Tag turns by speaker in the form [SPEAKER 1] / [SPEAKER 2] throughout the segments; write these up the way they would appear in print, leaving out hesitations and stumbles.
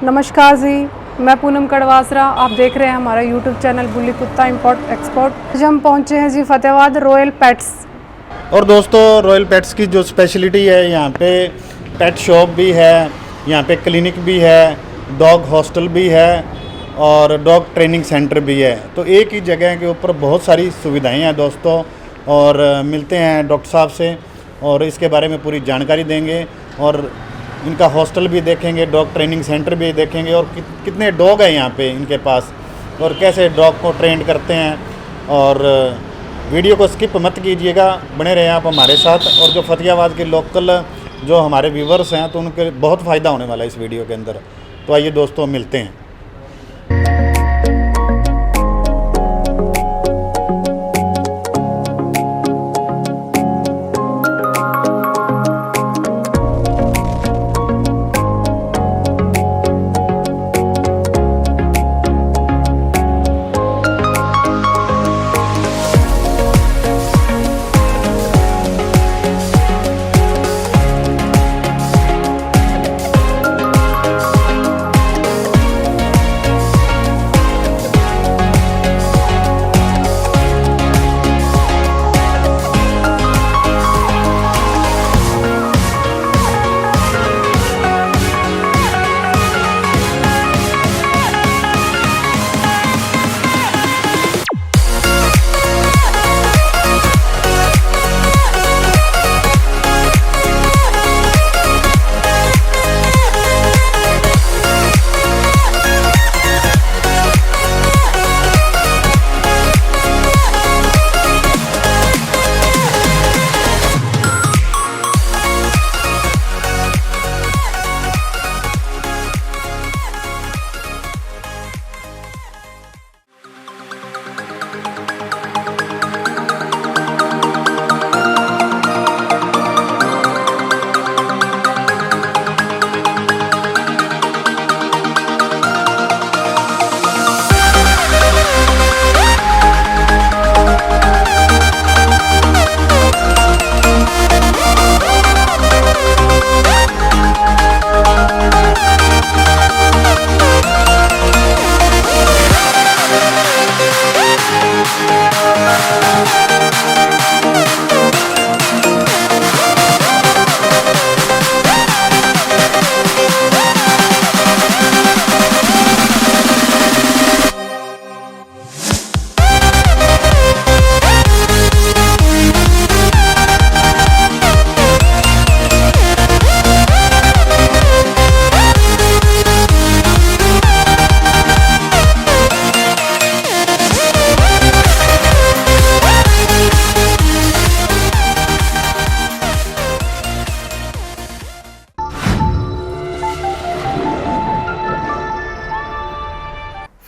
[SPEAKER 1] नमस्कार जी, मैं पूनम कड़वासरा। आप देख रहे हैं हमारा यूट्यूब चैनल बुल्ली कुत्ता इंपोर्ट एक्सपोर्ट। आज हम पहुंचे हैं जी फतेहाबाद रॉयल पेट्स।
[SPEAKER 2] और दोस्तों, रॉयल पेट्स की जो स्पेशलिटी है, यहाँ पे पेट शॉप भी है, यहाँ पे क्लिनिक भी है, डॉग हॉस्टल भी है और डॉग ट्रेनिंग सेंटर भी है। तो एक ही जगह के ऊपर बहुत सारी सुविधाएं हैं दोस्तों। और मिलते हैं डॉक्टर साहब से और इसके बारे में पूरी जानकारी देंगे और इनका हॉस्टल भी देखेंगे, डॉग ट्रेनिंग सेंटर भी देखेंगे और कितने डॉग हैं यहाँ पे इनके पास और कैसे डॉग को ट्रेंड करते हैं। और वीडियो को स्किप मत कीजिएगा, बने रहें आप हमारे साथ। और जो फतेहाबाद के लोकल जो हमारे व्यूवर्स हैं तो उनके बहुत फ़ायदा होने वाला है इस वीडियो के अंदर। तो आइए दोस्तों, मिलते हैं।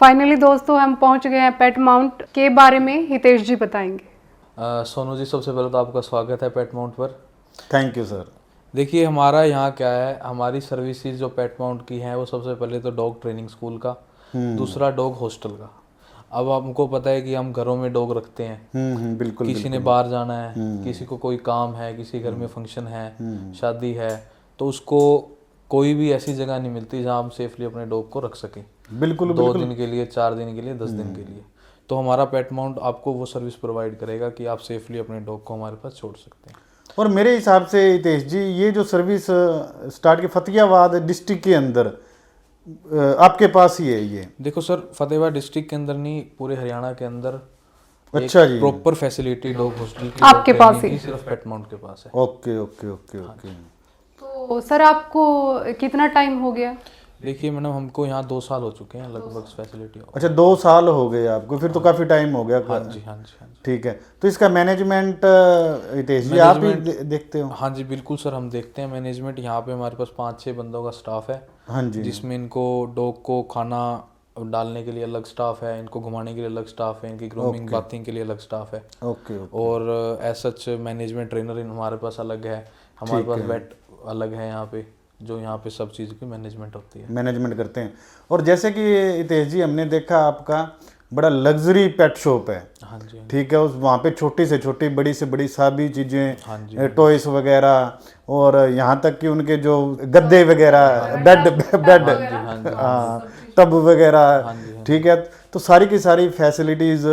[SPEAKER 1] फाइनली दोस्तों हम पहुंच गए हैं पेट माउंट के बारे में हितेश जी बताएंगे।
[SPEAKER 3] सोनू जी, सबसे पहले तो आपका स्वागत है पेट माउंट पर।
[SPEAKER 2] Thank you sir.
[SPEAKER 3] देखिए, हमारा यहाँ क्या है, हमारी सर्विसेज जो पेट माउंट की हैं वो सबसे पहले तो डॉग ट्रेनिंग स्कूल का, दूसरा डॉग हॉस्टल का। अब हमको पता है कि हम घरों में डॉग रखते हैं,
[SPEAKER 2] बिल्कुल।
[SPEAKER 3] किसी ने बाहर जाना है, किसी को कोई काम है, किसी घर में फंक्शन है, शादी है, तो उसको कोई भी ऐसी जगह नहीं मिलती जहाँ हम सेफली अपने डॉग को रख सकें।
[SPEAKER 2] बिल्कुल
[SPEAKER 3] 2 दिन के लिए, 4 दिन के लिए, 10 दिन के लिए। तो हमारा पेट माउंट आपको वो सर्विस प्रोवाइड करेगा कि आप सेफली अपने डॉग को हमारे पास छोड़ सकते हैं।
[SPEAKER 2] और मेरे हिसाब से हितेश जी, ये जो सर्विस स्टार्ट की फतेहाबाद डिस्ट्रिक्ट के अंदर आपके पास ही है ये?
[SPEAKER 3] देखो सर, फतेहाबाद डिस्ट्रिक्ट के अंदर नहीं, पूरे हरियाणा के अंदर
[SPEAKER 2] अच्छा जी,
[SPEAKER 3] प्रॉपर फैसिलिटी डॉग हॉस्टल की
[SPEAKER 1] आपके पास ही
[SPEAKER 3] सिर्फ पेट माउंट के पास है।
[SPEAKER 2] Okay okay okay okay.
[SPEAKER 1] तो सर आपको कितना टाइम हो गया?
[SPEAKER 3] देखिए मैडम, हमको यहाँ 2 साल हो चुके हैं लगभग फैसिलिटी।
[SPEAKER 2] अच्छा, 2 साल हो गए आपको, फिर तो काफ़ी टाइम हो गया।
[SPEAKER 3] हाँ जी, हाँ जी, हाँ जी।
[SPEAKER 2] ठीक है, तो इसका मैनेजमेंट हितेश जी आप ही देखते हो?
[SPEAKER 3] हाँ जी, बिल्कुल सर, हम देखते हैं मैनेजमेंट। यहाँ पे हमारे पास 5-6 बंदों का स्टाफ है।
[SPEAKER 2] हाँ जी।
[SPEAKER 3] जिसमें इनको डॉग को खाना डालने के लिए अलग स्टाफ है, इनको घुमाने के लिए अलग स्टाफ है, इनकी ग्रूमिंग बाथिंग के लिए अलग स्टाफ है।
[SPEAKER 2] ओके।
[SPEAKER 3] और एज सच मैनेजमेंट ट्रेनर हमारे पास अलग है, हमारे पास वेट अलग है यहाँ पे, जो यहाँ पे सब चीज़ की मैनेजमेंट होती है,
[SPEAKER 2] मैनेजमेंट करते हैं। और जैसे कि हितेश जी, हमने देखा आपका बड़ा लग्जरी पेट शॉप है।
[SPEAKER 3] हाँ जी।
[SPEAKER 2] ठीक है, उस वहाँ पे छोटी से छोटी बड़ी से बड़ी सभी
[SPEAKER 3] हाँ
[SPEAKER 2] चीज़ें,
[SPEAKER 3] जी।
[SPEAKER 2] टॉयस वगैरह, और यहाँ तक कि उनके जो गद्दे वगैरह, बेड हाँ, टब वगैरह, ठीक है, तो सारी की सारी फैसिलिटीज़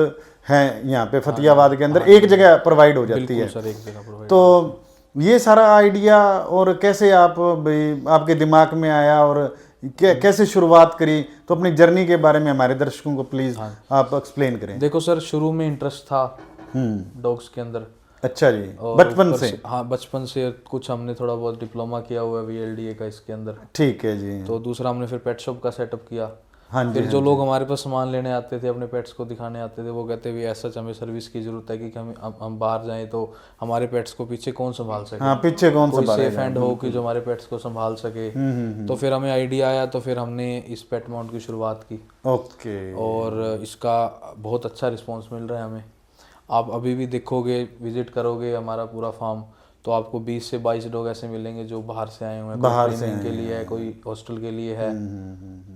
[SPEAKER 2] हैं यहाँ पे फतेहाबाद के अंदर एक जगह प्रोवाइड हो जाती है।
[SPEAKER 3] सर, एक जगह प्रोवाइड।
[SPEAKER 2] तो ये सारा आइडिया और कैसे आप भाई आपके दिमाग में आया और कैसे शुरुआत करी, तो अपनी जर्नी के बारे में हमारे दर्शकों को प्लीज आप एक्सप्लेन करें।
[SPEAKER 3] देखो सर, शुरू में इंटरेस्ट था डॉग्स के अंदर।
[SPEAKER 2] अच्छा जी,
[SPEAKER 3] और
[SPEAKER 2] बचपन से?
[SPEAKER 3] हाँ, बचपन से कुछ हमने थोड़ा बहुत डिप्लोमा किया हुआ है VLDA का इसके अंदर।
[SPEAKER 2] ठीक है जी।
[SPEAKER 3] तो दूसरा हमने फिर पेट शॉप का सेटअप किया।
[SPEAKER 2] हाँ जी।
[SPEAKER 3] फिर जो लोग हमारे पास सामान लेने आते थे, अपने पेट्स को दिखाने आते थे, वो कहते भी ऐसा हमें सर्विस की जरूरत है कि हम बाहर जाएं तो हमारे पेट्स को पीछे कौन संभाल सके।
[SPEAKER 2] हाँ, पीछे कौन
[SPEAKER 3] कोई सेफ हैंड हो कि जो हमारे पेट्स को संभाल सके। तो फिर हमें आइडिया आया, तो फिर हमने इस पेट माउंट की शुरुआत की।
[SPEAKER 2] ओके।
[SPEAKER 3] और इसका बहुत अच्छा रिस्पॉन्स मिल रहा है हमें। आप अभी भी देखोगे, विजिट करोगे हमारा पूरा फार्म, तो आपको 20 से 22 डॉग ऐसे मिलेंगे जो बाहर से आए हुए हैं, कोई ट्रेनिंग के लिए है, कोई हॉस्टल के लिए है।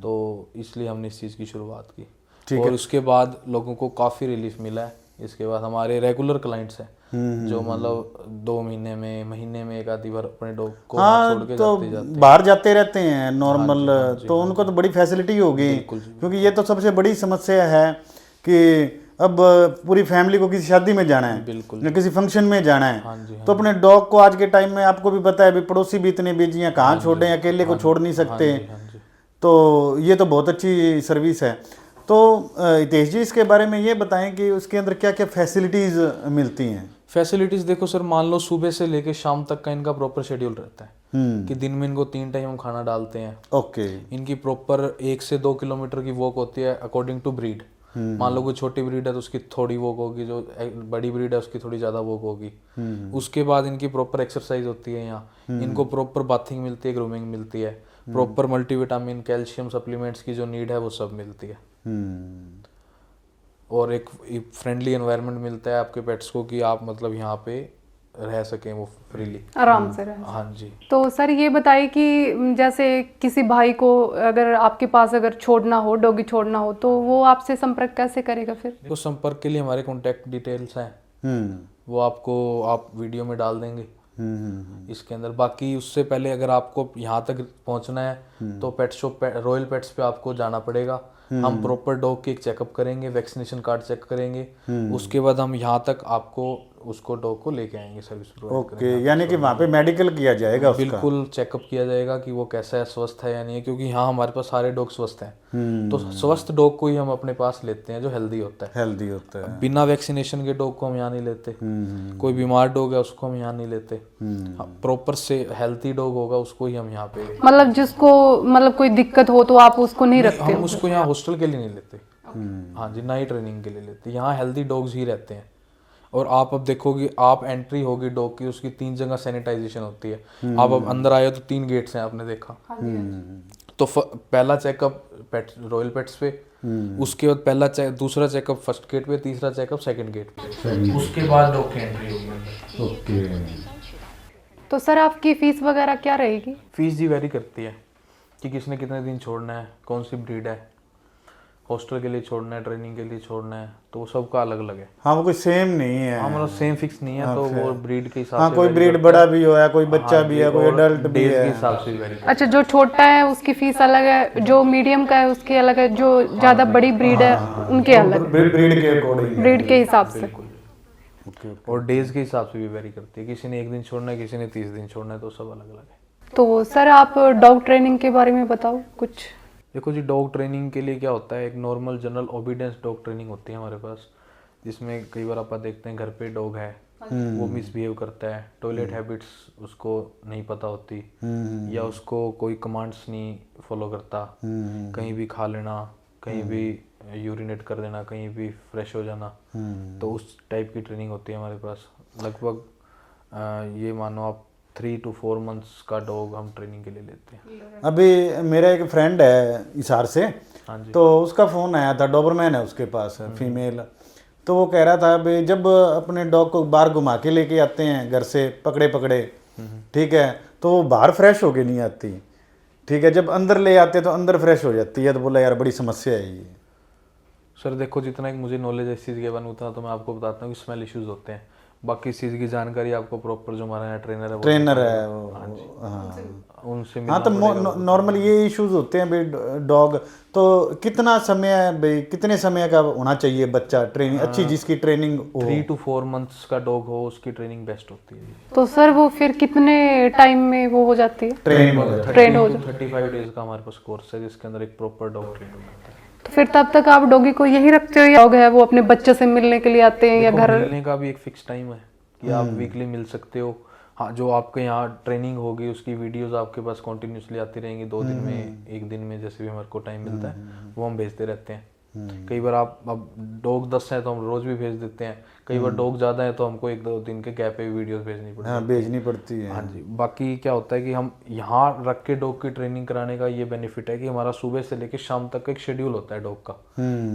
[SPEAKER 3] तो इसलिए हमने इस चीज़ की शुरुआत की। और उसके बाद लोगों को काफ़ी रिलीफ मिला है। इसके बाद हमारे रेगुलर क्लाइंट्स हैं जो मतलब 2 महीने में एक आधी बार अपने डॉग को छोड़ के
[SPEAKER 2] तो
[SPEAKER 3] जाते
[SPEAKER 2] बाहर जाते रहते हैं नॉर्मल। तो उनको तो बड़ी फैसिलिटी होगी, क्योंकि ये तो सबसे बड़ी समस्या है कि अब पूरी फैमिली को किसी शादी में जाना है,
[SPEAKER 3] बिल्कुल,
[SPEAKER 2] या किसी फंक्शन में जाना है।
[SPEAKER 3] हाँ जी, हाँ
[SPEAKER 2] तो अपने डॉग को आज के टाइम में आपको भी पता है भी पड़ोसी भी इतने बिजी हैं, कहाँ छोड़ें, अकेले को छोड़ नहीं सकते। तो ये तो बहुत अच्छी सर्विस है। तो हितेश जी, इसके बारे में ये बताएं कि उसके अंदर क्या क्या फैसिलिटीज़ मिलती हैं।
[SPEAKER 3] फैसिलिटीज़ देखो सर, मान लो सुबह से लेके शाम तक का इनका प्रॉपर शेड्यूल रहता है कि दिन में इनको 3 टाइम हम खाना डालते हैं।
[SPEAKER 2] ओके।
[SPEAKER 3] इनकी प्रॉपर 1 से 2 किलोमीटर की वॉक होती है अकॉर्डिंग टू ब्रीड। मान लो कोई छोटी ब्रीड है तो उसकी थोड़ी वॉक होगी, जो बड़ी ब्रीड है उसकी थोड़ी ज़्यादा वॉक होगी। उसके बाद इनकी प्रॉपर एक्सरसाइज होती है यहाँ। इनको प्रॉपर बाथिंग मिलती है, ग्रूमिंग मिलती है, प्रॉपर मल्टीविटामिन, कैल्शियम सप्लीमेंट्स की जो नीड है वो सब मिलती है। और एक फ्रेंडली एनवायरनमेंट मिलता है आपके पेट्स को कि आप मतलब यहाँ पे रह सकें वो फ्रीली,
[SPEAKER 1] आराम से रह।
[SPEAKER 3] हाँ जी।
[SPEAKER 1] तो सर ये बताइए कि जैसे किसी भाई को अगर आपके पास अगर छोड़ना हो, डॉगी छोड़ना हो, तो वो आपसे संपर्क कैसे करेगा फिर?
[SPEAKER 3] तो संपर्क के लिए हमारे कॉन्टैक्ट डिटेल्स हैं, वो आपको आप वीडियो में डाल देंगे इसके अंदर। बाकी उससे पहले अगर आपको यहाँ तक पहुँचना है तो पेट शॉप रॉयल पेट्स पे आपको जाना पड़ेगा। हम प्रॉपर डॉग की एक चेकअप करेंगे, वैक्सीनेशन कार्ड चेक करेंगे, उसके बाद हम यहाँ तक आपको उसको डॉग को लेके आएंगे, सर्विस प्रोवाइड
[SPEAKER 2] ओके, यानी कि वहाँ पे मेडिकल किया जाएगा उसका?
[SPEAKER 3] बिल्कुल, चेकअप किया जाएगा कि वो कैसा है, स्वस्थ है या नहीं है, क्योंकि यहाँ हमारे पास सारे डॉग स्वस्थ हैं। तो स्वस्थ डॉग को ही हम अपने पास लेते हैं जो हेल्दी होता है।
[SPEAKER 2] हेल्दी होता है।
[SPEAKER 3] बिना वैक्सीनेशन के डॉग को हम यहाँ नहीं लेते। कोई बीमार डॉग है उसको हम यहाँ नहीं लेते। प्रॉपर से हेल्थी डॉग होगा उसको ही हम यहाँ पे, मतलब
[SPEAKER 1] जिसको मतलब कोई दिक्कत हो तो आप उसको नहीं रखते?
[SPEAKER 3] हम उसको यहाँ हॉस्टल के लिए नहीं लेते। हाँ जी, ना ही ट्रेनिंग के लिए लेते। यहाँ हेल्दी डॉग्स ही रहते हैं। और आप अब देखोगे, आप एंट्री होगी डॉग की, उसकी 3 जगह सैनिटाइजेशन होती है। आप अब अंदर आए हो तो 3 गेट्स हैं, आपने देखा। तो पहला चेकअप पेट रॉयल पेट्स पे, उसके बाद दूसरा चेकअप फर्स्ट गेट पे, तीसरा चेकअप सेकंड गेट पे, उसके बाद डॉग की एंट्री होगी।
[SPEAKER 2] ओके।
[SPEAKER 1] तो सर आपकी फीस वगैरह क्या रहेगी?
[SPEAKER 3] फीस जी वेरी करती है कि किसने कितने दिन छोड़ना है, कौन सी ब्रीड है, हॉस्टल के लिए छोड़ना है, ट्रेनिंग के लिए छोड़ना है, तो वो सबका अलग अलग है।
[SPEAKER 2] हाँ, वो कोई सेम नहीं है।
[SPEAKER 3] हाँ, मतलब सेम फिक्स नहीं है। तो वो ब्रीड के हिसाब
[SPEAKER 2] से,
[SPEAKER 3] से
[SPEAKER 2] कोई ब्रीड बड़ा भी हो, कोई बच्चा भी है, कोई एडल्ट भी है,
[SPEAKER 3] के हिसाब से वेरी।
[SPEAKER 1] अच्छा, जो छोटा है उसकी फीस अलग है, जो मीडियम का है उसकी अलग है, जो ज्यादा बड़ी ब्रीड है उनके अलग,
[SPEAKER 2] ब्रीड के अकॉर्डिंग,
[SPEAKER 1] ब्रीड के हिसाब से।
[SPEAKER 3] और डेज के हिसाब से भी वेरी करती है, किसी ने 1 दिन छोड़ना है, किसी ने 30 दिन छोड़ना है, तो सब अलग अलग है।
[SPEAKER 1] तो सर आप डॉग ट्रेनिंग के बारे में बताओ कुछ।
[SPEAKER 3] देखो जी, डॉग ट्रेनिंग के लिए क्या होता है, एक normal general obedience dog training होती है हमारे पास, जिसमें कई बार आप देखते हैं घर पे डॉग है, वो मिसबिहेव करता है, टॉयलेट हैबिट्स उसको नहीं पता होती, या उसको कोई कमांड्स नहीं फॉलो करता, कहीं भी खा लेना, कहीं भी यूरिनेट कर देना, कहीं भी फ्रेश हो जाना, तो उस टाइप की ट्रेनिंग होती है हमारे पास। लगभग ये मानो आप 3 to 4 months का डॉग हम ट्रेनिंग के लिए लेते हैं।
[SPEAKER 2] अभी मेरा एक फ्रेंड है हिसार से, तो उसका फ़ोन आया था, डॉबरमैन है उसके पास, फीमेल। तो वो कह रहा था भाई जब अपने डॉग को बाहर घुमा के लेके आते हैं घर से पकड़े, ठीक है, तो वो बाहर फ्रेश होके नहीं आती, ठीक है, जब अंदर ले आते तो अंदर फ्रेश हो जाती है। तो बोला यार बड़ी समस्या है ये।
[SPEAKER 3] सर देखो, जितना एक मुझे नॉलेज है इस चीज़ के बारे में उतना तो मैं आपको बताता हूँ कि स्मेल इश्यूज होते हैं। बाकी इस चीज़ की जानकारी आपको प्रॉपर जो हमारा यहाँ ट्रेनर है वो
[SPEAKER 2] ट्रेनर
[SPEAKER 3] बताएगा।
[SPEAKER 2] है वो,
[SPEAKER 3] हाँ जी,
[SPEAKER 2] हाँ
[SPEAKER 3] उनसे
[SPEAKER 2] हाँ।
[SPEAKER 3] मिलना
[SPEAKER 2] तो
[SPEAKER 3] पड़ेगा।
[SPEAKER 2] नॉर्मल ये इश्यूज होते हैं भाई डॉग, तो कितना समय भाई, कितने समय का होना चाहिए बच्चा ट्रेनिंग अच्छी, जिसकी ट्रेनिंग हो?
[SPEAKER 3] 3 to 4 मंथ्स का डॉग हो उसकी ट्रेनिंग बेस्ट होती है।
[SPEAKER 1] तो सर वो फिर कितने टाइम में वो हो जाती है?
[SPEAKER 2] ट्रेनिंग हो जाए।
[SPEAKER 1] ट्रेंड हो
[SPEAKER 3] 30 to 35 डेज का हमारे पास कोर्स है जिसके अंदर एक प्रॉपर डॉग ट्रेन होता है।
[SPEAKER 1] तो फिर तब तक आप डॉगी को यही रखते हो, या डॉग है वो अपने बच्चे से मिलने के लिए आते हैं या
[SPEAKER 3] देखो,
[SPEAKER 1] घर?
[SPEAKER 3] मिलने का भी एक फिक्स टाइम है कि आप वीकली मिल सकते हो। हाँ, जो आपके यहाँ ट्रेनिंग होगी उसकी वीडियोस आपके पास कंटिन्यूसली आती रहेंगी, 2 दिन में, 1 दिन में, जैसे भी हमारे को टाइम मिलता है वो हम भेजते रहते हैं। कई बार आप अब डॉग 10 हैं तो हम रोज भी भेज देते हैं, कई बार डॉग ज़्यादा है तो हमको 1-2 दिन के गैप पे वीडियोस भेजनी पड़ती है।
[SPEAKER 2] हाँ भेजनी पड़ती है।
[SPEAKER 3] हाँ जी। बाकी क्या होता है कि हम यहाँ रख के डॉग की ट्रेनिंग कराने का ये बेनिफिट है कि हमारा सुबह से लेकर शाम तक का एक शेड्यूल होता है डॉग का।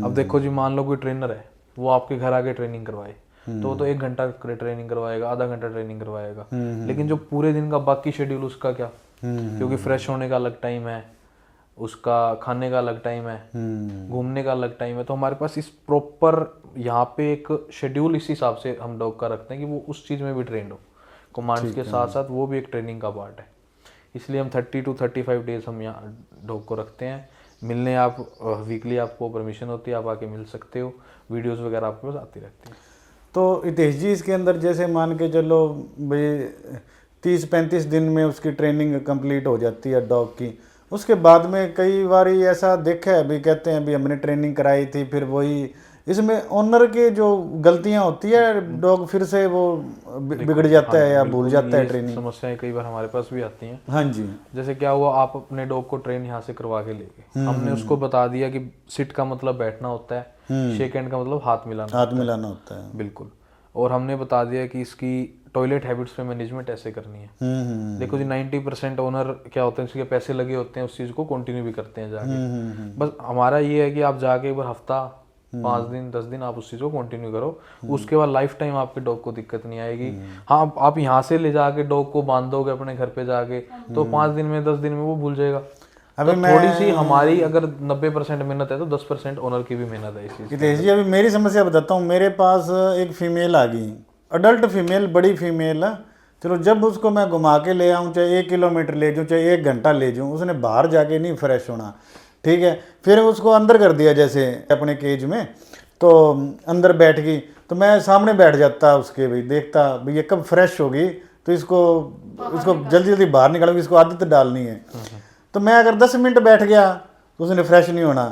[SPEAKER 3] अब देखो जी, मान लो कोई ट्रेनर है, वो आपके घर आके ट्रेनिंग करवाए तो वो तो 1 घंटा ट्रेनिंग करवाएगा, आधा घंटा ट्रेनिंग करवाएगा, लेकिन जो पूरे दिन का बाकी शेड्यूल उसका क्या, क्योंकि फ्रेश होने का अलग टाइम है, उसका खाने का अलग टाइम है, घूमने का अलग टाइम है, तो हमारे पास इस प्रॉपर यहाँ पे एक शेड्यूल इस हिसाब से हम डॉग का रखते हैं कि वो उस चीज़ में भी ट्रेंड हो। कमांड्स के साथ साथ वो भी एक ट्रेनिंग का पार्ट है, इसलिए हम 30 to 35 डेज हम यहाँ डॉग को रखते हैं। मिलने आप वीकली आपको परमिशन होती है, आप आके मिल सकते हो, वीडियोस वगैरह आपके पास आती रहती है।
[SPEAKER 2] तो हितेश जी, इसके अंदर जैसे मान के चलो भाई 30-35 दिन में उसकी ट्रेनिंग कंप्लीट हो जाती है डॉग की, उसके बाद में कई बार ऐसा देखा है भी, कहते हैं भी हमने ट्रेनिंग कराई थी, फिर वही इसमें ओनर के जो गलतियां होती है, डॉग फिर से वो बिगड़ जाता है या भूल जाता है ट्रेनिंग।
[SPEAKER 3] समस्याएं कई बार हमारे पास भी आती हैं।
[SPEAKER 2] हाँ जी।
[SPEAKER 3] जैसे क्या हुआ, आप अपने डॉग को ट्रेन यहाँ से करवा के ले गए, हमने उसको बता दिया कि सिट का मतलब बैठना होता है, शेक हैंड का मतलब हाथ मिलाना
[SPEAKER 2] होता है।
[SPEAKER 3] बिल्कुल। और हमने बता दिया कि इसकी टॉयलेट हैबिट्स पे मैनेजमेंट ऐसे करनी है। देखो जी, 90% ओनर क्या होते हैं, इसके पैसे लगे होते हैं, उस चीज़ को कंटिन्यू भी करते हैं जाके। बस हमारा ये है कि आप जाके एक बार हफ्ता, 5 दिन, 10 दिन आप उस चीज़ को कंटिन्यू करो, उसके बाद लाइफ टाइम आपके डॉग को दिक्कत नहीं आएगी। हाँ, आप यहाँ से ले जाके डॉग को बांध दोगे अपने घर पे जाके तो 5 दिन में, 10 दिन में वो भूल जाएगा।
[SPEAKER 2] अभी
[SPEAKER 3] तो थोड़ी सी हमारी अगर 90% मेहनत है तो 10% ओनर की भी मेहनत है इस चीज़।
[SPEAKER 2] हितेश जी, अभी मेरी समस्या बताता हूँ। मेरे पास एक फीमेल आ गई, अडल्ट फीमेल, बड़ी फीमेल है। चलो, जब उसको मैं घुमा के ले आऊँ, चाहे 1 किलोमीटर ले जाऊँ, चाहे 1 घंटा ले जाऊँ, उसने बाहर जाके नहीं फ्रेश होना, ठीक है। फिर उसको अंदर कर दिया जैसे अपने केज में, तो अंदर बैठ गई, तो मैं सामने बैठ जाता उसके, भाई देखता भाई ये कब फ्रेश होगी, तो इसको जल्दी जल्दी बाहर निकालूंगी, इसको आदत डालनी है। तो मैं अगर 10 मिनट बैठ गया तो उसने फ्रेश नहीं होना,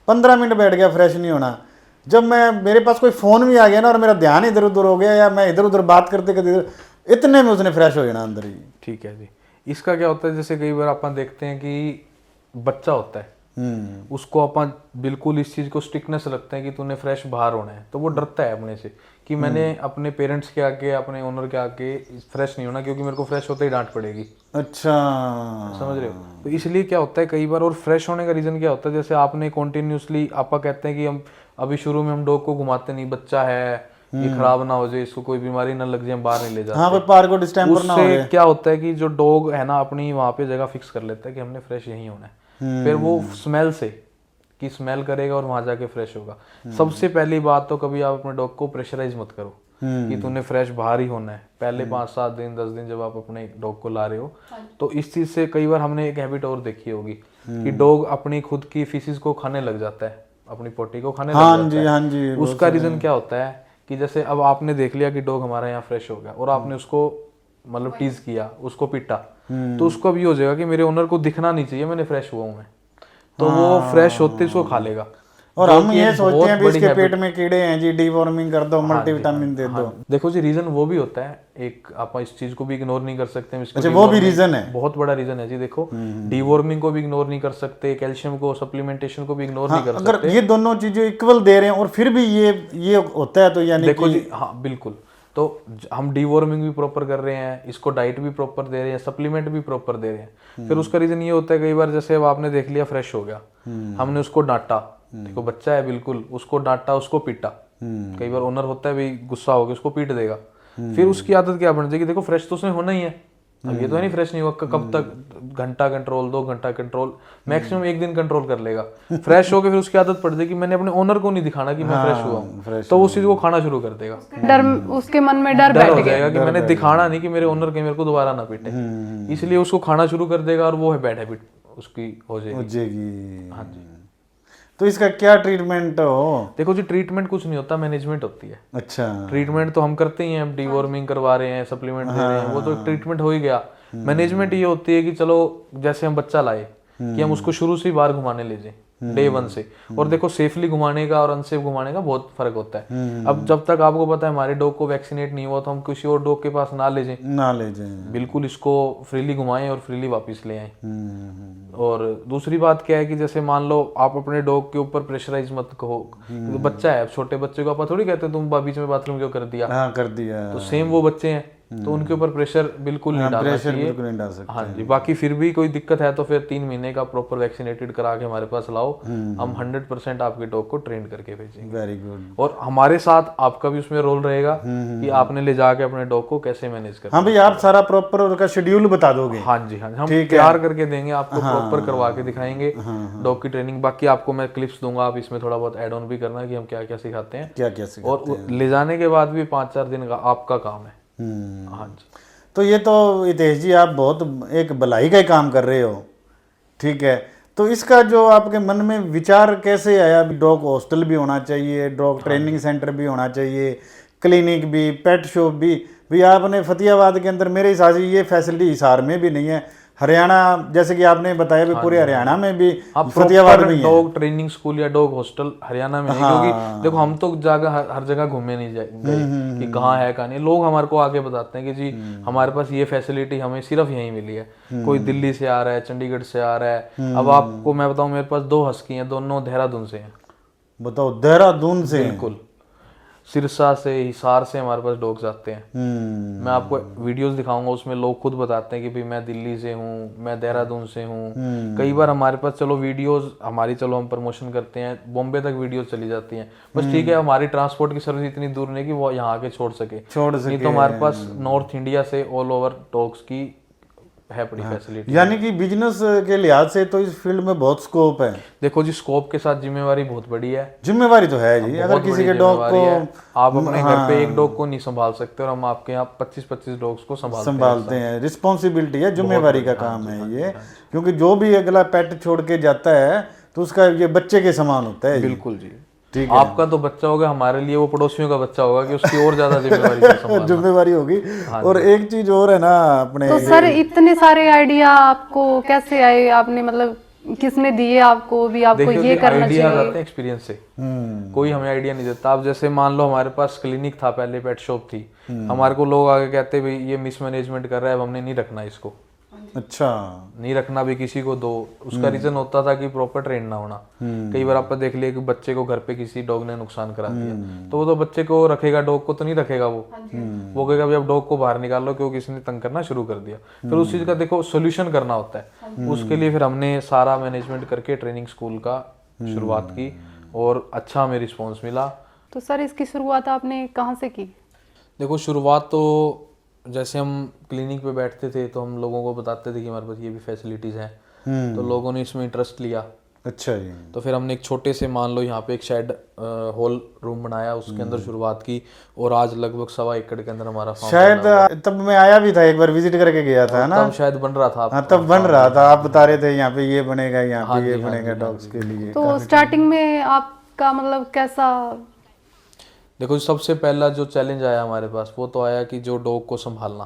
[SPEAKER 2] 15 मिनट बैठ गया फ्रेश नहीं होना। जब मेरे पास कोई फ़ोन भी आ गया ना और मेरा ध्यान इधर उधर हो गया, या मैं इधर उधर बात करते करते, इतने में उसने फ्रेश हो जाना अंदर ही।
[SPEAKER 3] ठीक है जी। इसका क्या होता है, जैसे कई बार अपन देखते हैं कि बच्चा होता है, उसको अपन बिल्कुल इस चीज़ को स्टिकनेस रखते हैं कि तूने फ्रेश बाहर होना है, तो वो डरता है अपने से कि मैंने अपने पेरेंट्स के आके, अपने ओनर के आके फ्रेश नहीं होना, क्योंकि मेरे को फ्रेश होते ही डांट पड़ेगी।
[SPEAKER 2] अच्छा,
[SPEAKER 3] समझ रहे हो? तो इसलिए क्या होता है कई बार, और फ्रेश होने का रीज़न क्या होता है, जैसे आपने कॉन्टिन्यूसली, आपा कहते हैं कि हम अभी शुरू में हम डॉग को घुमाते नहीं, बच्चा है, ये खराब ना हो जाए, इसको कोई बीमारी ना लग जाए, हम बाहर नहीं ले जाते।
[SPEAKER 2] हाँ, कोई पार को डिस्टेंपर ना हो जाए।
[SPEAKER 3] उससे क्या होता है कि जो डॉग है ना, अपनी वहाँ पे जगह फिक्स कर लेता है कि हमने फ्रेश यहीं होना है, फिर वो स्मेल से कि स्मेल करेगा और वहां जाके फ्रेश होगा। सबसे पहली बात तो कभी आप अपने डॉग को प्रेशराइज मत करो कि तूने फ्रेश बाहर ही होना है। पहले 5-7 दिन, 10 दिन जब आप अपने डॉग को ला रहे हो, तो इस चीज से कई बार हमने एक हैबिट और देखी होगी कि डॉग अपनी खुद की फीसिस को खाने लग जाता है, अपनी पोटी को खाने लग जाता है।
[SPEAKER 2] हाँ जी।
[SPEAKER 3] उसका रीजन क्या होता है कि जैसे अब आपने देख लिया कि डॉग हमारा यहाँ फ्रेश हो गया और आपने उसको मतलब टीज किया, उसको पीटा, तो उसको अब ये हो जाएगा कि मेरे ओनर को दिखना नहीं चाहिए मैंने फ्रेश हुआ हूँ मैं, तो वो फ्रेश होते इसको खा लेगा।
[SPEAKER 2] और हम ये सोचते हैं भी इसके पेट में कीड़े हैं जी, डीवॉर्मिंग कर दो, मल्टीविटामिन दे दो।
[SPEAKER 3] देखो जी, रीजन वो भी होता है एक, आप इस चीज को भी इग्नोर नहीं कर सकते।
[SPEAKER 2] अच्छा, वो भी रीजन है,
[SPEAKER 3] बहुत बड़ा रीजन है जी। देखो, डीवॉर्मिंग को भी इग्नोर नहीं कर सकते, कैल्शियम को, सप्लीमेंटेशन को भी इग्नोर नहीं कर सकते।
[SPEAKER 2] अगर ये दोनों चीजें इक्वल दे रहे हैं और फिर भी ये होता है, तो यानी
[SPEAKER 3] देखो जी, हाँ बिल्कुल, तो हम डीवॉर्मिंग भी प्रॉपर कर रहे हैं, इसको डाइट भी प्रॉपर दे रहे हैं, सप्लीमेंट भी प्रॉपर दे रहे हैं। फिर उसका रीजन ये होता है कई बार, जैसे अब आपने देख लिया फ्रेश हो गया, हमने उसको डांटा, देखो बच्चा है बिल्कुल, उसको डांटा, उसको पीटा। कई बार ओनर होता है भाई गुस्सा हो गया, उसको पीट देगा, फिर उसकी आदत क्या बन जाएगी, देखो फ्रेश तो उसने होना ही है, अब ये तो नहीं फ्रेश नहीं हुआ, कब तक घंटा कंट्रोल, 2 घंटा कंट्रोल, मैक्सिमम 1 दिन कंट्रोल कर लेगा। फ्रेश होके फिर उसकी आदत पड़ जाएगी, मैंने अपने ओनर को नहीं दिखाना कि मैं फ्रेश हुआ हूँ, तो उस चीज को खाना शुरू कर देगा।
[SPEAKER 1] डर, उसके मन में डर
[SPEAKER 3] डर
[SPEAKER 1] बैठ
[SPEAKER 3] हो
[SPEAKER 1] गया।
[SPEAKER 3] जाएगा कि मैंने दिखाना नहीं कि मेरे ओनर के मेरे को दोबारा ना पीटे, इसलिए उसको खाना शुरू कर देगा और वो है बैड हैबिट उसकी हो जाएगी। हाँ जी।
[SPEAKER 2] तो इसका क्या ट्रीटमेंट हो?
[SPEAKER 3] देखो जी, ट्रीटमेंट कुछ नहीं होता, मैनेजमेंट होती है।
[SPEAKER 2] अच्छा,
[SPEAKER 3] ट्रीटमेंट तो हम करते ही हैं, हम डीवॉर्मिंग करवा रहे हैं, सप्लीमेंट दे रहे हैं, वो तो ट्रीटमेंट हो ही गया। मैनेजमेंट ये होती है कि चलो जैसे हम बच्चा लाए कि हम उसको शुरू से ही बाहर घुमाने ले जाएं, डे 1 से। और देखो सेफली घुमाने का और अनसेफ घुमाने का बहुत फर्क होता है। अब जब तक आपको पता है हमारे डॉग को वैक्सीनेट नहीं हुआ तो हम किसी और डॉग के पास ना ले जाएं, बिल्कुल इसको फ्रीली घुमाएं और फ्रीली वापस ले आएं। और दूसरी बात क्या है कि जैसे मान लो आप अपने डॉग के ऊपर प्रेशराइज मत कहो, तो बच्चा है, छोटे बच्चे को आप थोड़ी कहते तुम बीच में बाथरूम क्यों कर दिया।
[SPEAKER 2] हाँ, कर दिया।
[SPEAKER 3] तो सेम वो बच्चे हैं, तो उनके ऊपर प्रेशर बिल्कुल नहीं डालना चाहिए। हाँ जी। बाकी फिर भी कोई दिक्कत है तो फिर 3 महीने का प्रॉपर वैक्सीनेटेड करा के हमारे पास लाओ, हम 100% आपके डॉग को ट्रेन करके भेजेंगे।
[SPEAKER 2] Very good.
[SPEAKER 3] और हमारे साथ आपका भी उसमें रोल रहेगा कि आपने ले जाके अपने डॉग को कैसे मैनेज करना।
[SPEAKER 2] हाँ भाई, आप सारा प्रॉपर उसका शेड्यूल बता दोगे?
[SPEAKER 3] हाँ जी, हाँ, हम तैयार करके देंगे आपको, प्रॉपर करवा के दिखाएंगे डॉग की ट्रेनिंग। बाकी आपको मैं क्लिप्स दूंगा, आप इसमें थोड़ा बहुत एड ऑन भी करना कि हम क्या क्या सिखाते हैं,
[SPEAKER 2] क्या क्या सिखाते हैं।
[SPEAKER 3] और ले जाने के बाद भी 5-4 दिन का आपका काम है। हाँ जी।
[SPEAKER 2] तो ये तो हितेश जी आप बहुत एक भलाई का ही काम कर रहे हो, ठीक है। तो इसका जो आपके मन में विचार कैसे आया, डॉग हॉस्टल भी होना चाहिए, डॉग ट्रेनिंग सेंटर भी होना चाहिए, क्लिनिक भी, पेट शॉप भी आपने फतेहाबाद के अंदर, मेरे हिसाब से ये फैसिलिटी हिसार में भी नहीं है। हरियाणा जैसे कि आपने बताया भी पूरे हरियाणा में भी, फतेहाबाद में
[SPEAKER 3] डॉग ट्रेनिंग स्कूल या डॉग हॉस्टल हरियाणा में है। क्योंकि देखो हम तो हर जगह घूमे नहीं गए कि कहाँ है कहाँ नहीं, लोग हमारे को आके बताते हैं कि जी हमारे पास ये फैसिलिटी हमें सिर्फ यहीं मिली है। कोई दिल्ली से आ रहा है, चंडीगढ़ से आ रहा है। अब आपको मैं बताऊं, मेरे पास 2 हस्की हैं, दोनों देहरादून से हैं।
[SPEAKER 2] बताओ, देहरादून से?
[SPEAKER 3] बिल्कुल, सिरसा से, हिसार से हमारे पास डॉग्स आते हैं। मैं आपको वीडियोस दिखाऊंगा, उसमें लोग खुद बताते हैं कि भाई मैं दिल्ली से हूँ, मैं देहरादून से हूँ। कई बार हमारे पास चलो वीडियोस हमारी, चलो हम प्रमोशन करते हैं, बॉम्बे तक वीडियोस चली जाती हैं, बस ठीक है, हमारी ट्रांसपोर्ट की सर्विस इतनी दूर नहीं कि वो यहाँ आके छोड़ सके। नहीं तो हमारे पास नॉर्थ इंडिया से ऑल ओवर डॉग्स की है बड़ी फैसिलिटी।
[SPEAKER 2] यानी कि बिजनेस के लिहाज से तो इस फील्ड में बहुत स्कोप है।
[SPEAKER 3] देखो जी, स्कोप के साथ जिम्मेवारी बहुत बड़ी है।
[SPEAKER 2] जिम्मेवारी तो है जी, अगर किसी के डॉग को
[SPEAKER 3] आप अपने घर पे एक डॉग को नहीं संभाल सकते, और हम आपके यहाँ 25-25 डॉग्स को संभालते हैं।
[SPEAKER 2] रिस्पॉन्सिबिलिटी है, जिम्मेवारी का काम है ये। क्योंकि जो भी अगला पेट छोड़ के जाता है तो उसका ये बच्चे के समान होता है।
[SPEAKER 3] बिल्कुल जी, आपका तो बच्चा होगा, हमारे लिए वो पड़ोसियों का बच्चा होगा कि उसकी और ज्यादा जिम्मेवारी
[SPEAKER 2] होगी। और एक चीज और है ना अपने,
[SPEAKER 1] तो सर इतने सारे आइडिया आपको कैसे आए? आपने मतलब किसने दिए आपको भी, आपको ये करना चाहिए?
[SPEAKER 3] आइडिया आते हैं एक्सपीरियंस से। कोई हमें आइडिया नहीं देता। आप जैसे मान लो हमारे पास क्लिनिक था पहले, पेट शॉप थी, हमारे को लोग आगे कहते भाई ये मिसमैनेजमेंट कर रहा है, हमने नहीं रखना इसको।
[SPEAKER 2] अच्छा,
[SPEAKER 3] नहीं रखना भी किसी को दो। उसका रीजन होता था कि प्रॉपर ट्रेन ना होना। कई बार आप देख लिया कि बच्चे को घर पे किसी डॉग ने नुकसान करा दिया, तो वो तो बच्चे को रखेगा, डॉग को तो नहीं रखेगा। वो कहेगा भाई अब डॉग को बाहर निकाल लो क्योंकि किसी ने तंग करना शुरू कर दिया। फिर उस चीज का देखो सोल्यूशन करना होता है। उसके लिए फिर हमने सारा मैनेजमेंट करके ट्रेनिंग स्कूल का शुरुआत की और अच्छा हमें रिस्पॉन्स मिला।
[SPEAKER 1] तो सर इसकी शुरुआत आपने कहाँ से की?
[SPEAKER 3] देखो शुरुआत तो जैसे हम क्लिनिक पे बैठते थे तो हम लोगों को बताते थे कि हमारे पास ये भी फैसिलिटीज़ हैं, तो लोगों ने इसमें इंटरेस्ट लिया।
[SPEAKER 2] अच्छा जी।
[SPEAKER 3] तो फिर हमने एक छोटे से, मान लो यहाँ पे एक शेड हॉल रूम बनाया, उसके अंदर शुरुआत की, और आज लगभग 1.25 एकड़ के अंदर हमारा फार्म।
[SPEAKER 2] शायद तब मैं आया भी था, एक बार विजिट करके गया था ना,
[SPEAKER 3] तब शायद बन रहा था।
[SPEAKER 2] हाँ, तब बन रहा था। आप बता रहे थे यहाँ पे ये बनेगा, यहाँ पे ये बनेगा डॉग्स के लिए।
[SPEAKER 1] तो स्टार्टिंग में आपका मतलब कैसा?
[SPEAKER 3] देखो सबसे पहला जो चैलेंज आया हमारे पास वो तो आया कि जो डॉग को संभालना।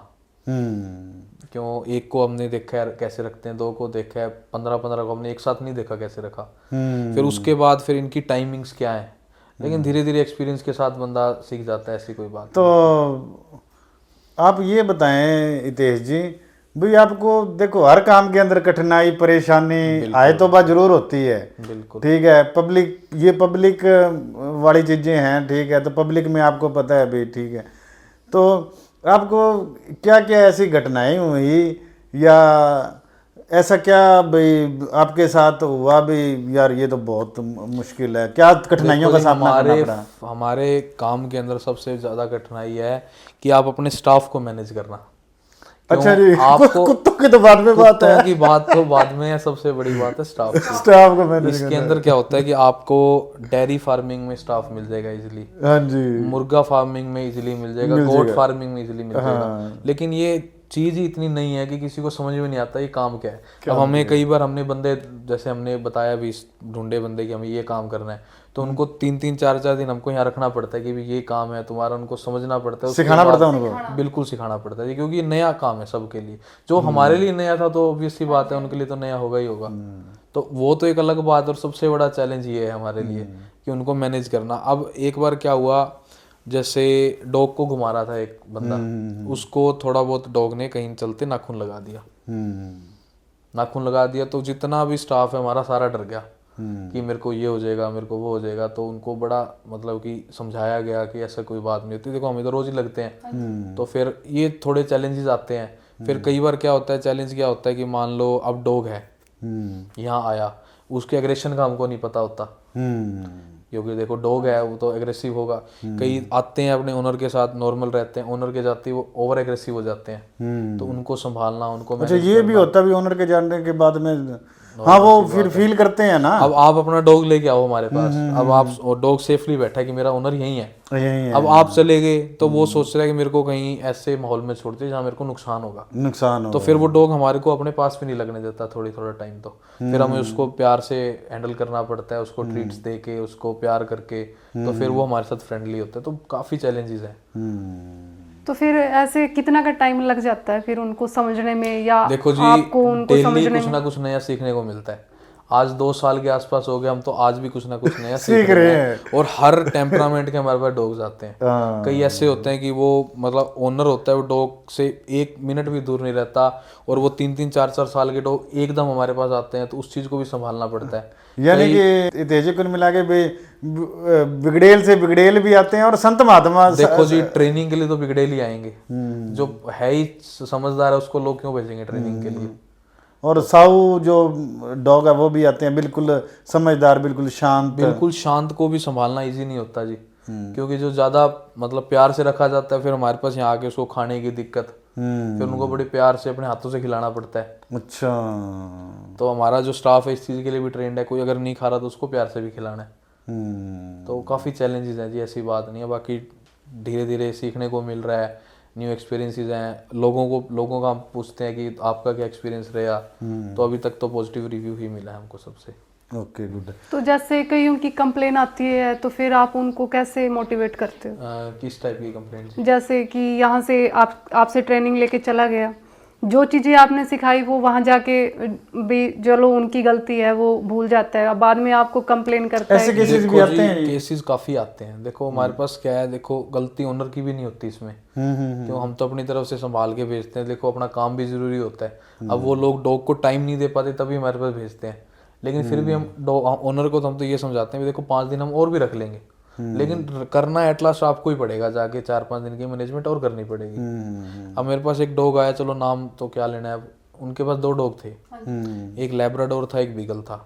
[SPEAKER 3] क्यों, एक को हमने देखा है कैसे रखते हैं, 2 को देखा है, 15-15 को हमने एक साथ नहीं देखा कैसे रखा। फिर उसके बाद फिर इनकी टाइमिंग्स क्या है, लेकिन धीरे धीरे एक्सपीरियंस के साथ बंदा सीख जाता है, ऐसी कोई बात।
[SPEAKER 2] तो आप ये बताएं हितेश जी, भाई आपको देखो हर काम के अंदर कठिनाई परेशानी आए तो बात जरूर होती है।
[SPEAKER 3] बिल्कुल
[SPEAKER 2] ठीक है, पब्लिक वाली चीजें हैं, ठीक है, तो पब्लिक में आपको पता है भाई, ठीक है। तो आपको क्या क्या ऐसी घटनाएं हुई या ऐसा क्या भाई आपके साथ हुआ भी, यार ये तो बहुत मुश्किल है, क्या कठिनाइयों का सामना करना पड़ा?
[SPEAKER 3] हमारे काम के अंदर सबसे ज़्यादा कठिनाई है कि आप अपने स्टाफ को मैनेज करना,
[SPEAKER 2] अच्छा जी,
[SPEAKER 3] आपको
[SPEAKER 2] कुत्तों की तो बाद में बात
[SPEAKER 3] कुत्तों
[SPEAKER 2] है,
[SPEAKER 3] की बात तो बाद में है, सबसे बड़ी बात है स्टाफ की।
[SPEAKER 2] स्टाफ को मैनेज
[SPEAKER 3] इसके अंदर क्या होता है कि आपको डेयरी फार्मिंग में स्टाफ मिल जाएगा इजीली,
[SPEAKER 2] हाँ जी,
[SPEAKER 3] मुर्गा फार्मिंग में इजीली मिल जाएगा,
[SPEAKER 2] मिल
[SPEAKER 3] गोट
[SPEAKER 2] जाएगा।
[SPEAKER 3] फार्मिंग में इजीली मिल जाएगा।
[SPEAKER 2] हाँ।
[SPEAKER 3] लेकिन ये चीज ही इतनी नहीं है कि किसी को समझ में नहीं आता ये काम क्या है। अब हमें कई बार हमने बंदे, जैसे हमने बताया भी, ढूंढे बंदे कि हमें ये काम करना है, तो उनको 3-3 4-4 दिन हमको यहाँ रखना पड़ता है कि भी ये काम है तुम्हारा, उनको समझना पड़ता है, उसके
[SPEAKER 2] सिखाना
[SPEAKER 3] बाद-
[SPEAKER 2] पड़ता है उनको।
[SPEAKER 3] बिल्कुल सिखाना पड़ता है, क्योंकि ये नया काम है सबके लिए। जो हमारे लिए नया था तो ऑब्वियस सी बात है उनके लिए तो नया होगा ही होगा। तो वो तो एक अलग बात, और सबसे बड़ा चैलेंज ये है हमारे लिए कि उनको मैनेज करना। अब एक बार क्या हुआ, जैसे डॉग को घुमा रहा था एक बंदा, उसको थोड़ा बहुत डॉग ने कहीं चलते नाखून लगा दिया। नाखून लगा दिया तो जितना भी स्टाफ है हमारा सारा डर गया कि मेरे को ये हो जाएगा, मेरे को वो हो जाएगा। तो उनको बड़ा मतलब कि समझाया गया कि ऐसा कोई बात नहीं होती, देखो हमें तो रोज ही लगते हैं। तो फिर ये थोड़े चैलेंजेस आते हैं। फिर कई बार क्या होता है, चैलेंज क्या होता है कि मान लो अब डॉग है यहाँ आया, उसके एग्रेशन का हमको नहीं पता होता, क्योंकि देखो डॉग है वो तो एग्रेसिव होगा। कई आते हैं अपने ओनर के साथ नॉर्मल रहते हैं, ओनर के जाते ही वो ओवर एग्रेसिव हो जाते हैं, तो उनको संभालना, उनको
[SPEAKER 2] अच्छा, ये भी होता भी ओनर के जानने के बाद में, हाँ वो फिर फील करते हैं ना।
[SPEAKER 3] अब आप अपना डॉग लेके आओ हमारे पास, अब आप डॉग सेफली बैठा है कि मेरा ओनर यहीं है,
[SPEAKER 2] यही है,
[SPEAKER 3] अब आप चले गए तो वो सोच रहा है कि मेरे को कहीं ऐसे माहौल में छोड़ दे जहाँ मेरे को नुकसान होगा।
[SPEAKER 2] नुकसान हो।
[SPEAKER 3] तो फिर वो डॉग हमारे को अपने पास भी नहीं लगने देता थोड़ा टाइम। तो फिर हमें उसको प्यार से हैंडल करना पड़ता है, उसको ट्रीट्स दे के, उसको प्यार करके, तो फिर वो हमारे साथ फ्रेंडली होता है। तो काफी चैलेंजेस हैं।
[SPEAKER 1] तो फिर ऐसे कितना का टाइम लग जाता है फिर उनको समझने में, या
[SPEAKER 3] देखो जी,
[SPEAKER 1] आपको उनको
[SPEAKER 3] डेली
[SPEAKER 1] समझने
[SPEAKER 3] कुछ
[SPEAKER 1] में?
[SPEAKER 3] ना कुछ नया सीखने को मिलता है। आज 2 साल के आसपास हो गए हम, तो आज भी कुछ ना कुछ नया
[SPEAKER 2] सीख रहे हैं।
[SPEAKER 3] और हर टेम्परामेंट के हमारे पास डॉग्स आते हैं।
[SPEAKER 2] हाँ।
[SPEAKER 3] कई ऐसे होते हैं कि वो मतलब ओनर होता है, वो डॉग से 1 मिनट भी दूर नहीं रहता, और वो 3-3 4-4 साल के डॉग एकदम हमारे पास आते हैं, तो उस चीज को भी संभालना पड़ता है।
[SPEAKER 2] यानी कि तेजे कुल मिला के बिगड़ेल से बिगड़ेल भी आते हैं और संत महात्मा।
[SPEAKER 3] देखो जी, ट्रेनिंग के लिए तो बिगड़ेल ही आएंगे, जो है ही समझदार है उसको लोग क्यों भेजेंगे ट्रेनिंग के लिए।
[SPEAKER 2] और साऊ जो डॉग है वो भी आते हैं, बिल्कुल समझदार, बिल्कुल शांत।
[SPEAKER 3] बिल्कुल शांत को भी संभालना इजी नहीं होता जी, क्योंकि जो ज्यादा मतलब प्यार से रखा जाता है, फिर हमारे पास यहाँ आके उसको खाने की दिक्कत, फिर उनको बड़े प्यार से अपने हाथों से खिलाना पड़ता है।
[SPEAKER 2] अच्छा,
[SPEAKER 3] तो हमारा जो स्टाफ है इस चीज के लिए भी ट्रेंड है, कोई अगर नहीं खा रहा तो उसको प्यार से भी खिलाना है। तो काफी चैलेंजेस हैं जी, ऐसी बात नहीं है। बाकी धीरे धीरे सीखने को मिल रहा है, न्यू एक्सपीरियंसेस हैं। लोगों का हम पूछते हैं कि आपका क्या एक्सपीरियंस रहा, तो अभी तक तो पॉजिटिव रिव्यू ही मिला है हमको सबसे।
[SPEAKER 2] Okay, good.
[SPEAKER 1] तो जैसे कईयों की कंप्लेन आती है, तो फिर आप उनको कैसे मोटिवेट करते हो?
[SPEAKER 3] किस टाइप की कंप्लेंट?
[SPEAKER 1] जैसे कि यहाँ से आपसे ट्रेनिंग लेके चला गया, जो चीज़ें आपने सिखाई वो वहाँ जाके भी चलो उनकी गलती है वो भूल जाता है, अब बाद में आपको कंप्लेन करता है।
[SPEAKER 2] ऐसे केसेस भी आते हैं?
[SPEAKER 3] केसेस काफी आते हैं। देखो हमारे पास क्या है, देखो गलती ओनर की भी नहीं होती इसमें, क्यों हम तो अपनी तरफ से संभाल के भेजते हैं। देखो अपना काम भी जरूरी होता है। अब वो लोग डॉग को टाइम नहीं दे पाते तभी हमारे पास भेजते हैं, लेकिन फिर भी हम ओनर को तो हम तो ये समझाते हैं देखो 5 दिन हम और भी रख लेंगे, लेकिन करना एट लास्ट आपको ही पड़ेगा, जाके 4-5 दिन की मैनेजमेंट और करनी पड़ेगी। अब मेरे पास एक डॉग आया, चलो नाम तो क्या लेना है, अब उनके पास 2 डॉग थे, एक लैब्राडोर था, एक बीगल था।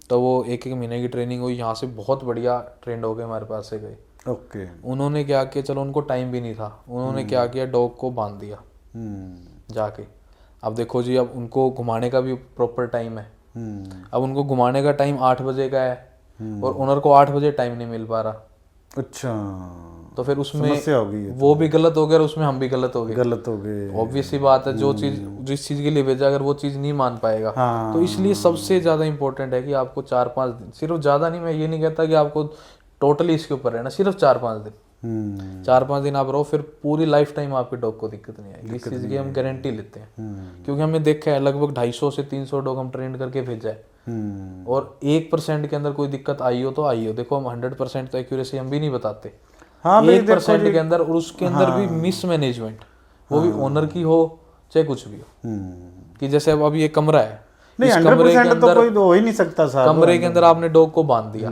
[SPEAKER 3] तो वो 1-1 महीने की ट्रेनिंग हुई, यहाँ से बहुत बढ़िया ट्रेंड हो गए हमारे पास से गए।
[SPEAKER 2] ओके।
[SPEAKER 3] उन्होंने क्या किया, चलो उनको टाइम भी नहीं था, उन्होंने क्या किया, डॉग को बांध दिया जाके। अब देखो जी, अब उनको घुमाने का भी प्रॉपर टाइम है। अब उनको घुमाने का टाइम 8 बजे का है और ओनर को 8 बजे टाइम नहीं मिल पा रहा।
[SPEAKER 2] अच्छा,
[SPEAKER 3] तो फिर उसमें
[SPEAKER 2] समस्या हो गई,
[SPEAKER 3] वो भी गलत हो गया और उसमें हम भी गलत हो गए। ऑब्वियस सी बात है, जो चीज जिस चीज के लिए भेजा अगर वो चीज नहीं मान पाएगा, तो इसलिए सबसे ज्यादा इंपॉर्टेंट है कि आपको 4-5 दिन, सिर्फ ज्यादा नहीं, मैं ये नहीं कहता कि आपको टोटली इसके ऊपर रहना, सिर्फ 4-5 दिन 4-5 दिन आप रहो, फिर पूरी लाइफ टाइम आपके डॉग को दिक्कत नहीं आएगी। इस चीज की हम गारंटी लेते हैं, क्योंकि हमने देखा है लगभग 250 से 300 डॉग हम ट्रेन करके भेजा है, और 1% के अंदर कोई दिक्कत आई हो तो आई हो। देखो हम 100% तो एक्यूरेसी हम भी नहीं बताते, 1% के अंदर, और उसके अंदर भी मिसमैनेजमेंट, वो भी ओनर की हो चाहे कुछ भी हो। कि जैसे अब ये कमरा है,
[SPEAKER 2] नहीं,
[SPEAKER 3] इस कमरे के
[SPEAKER 2] 100% तो
[SPEAKER 3] अंदर
[SPEAKER 2] कोई हो ही नहीं सकता साहब।
[SPEAKER 3] कमरे के अंदर आपने डॉग को बांध दिया,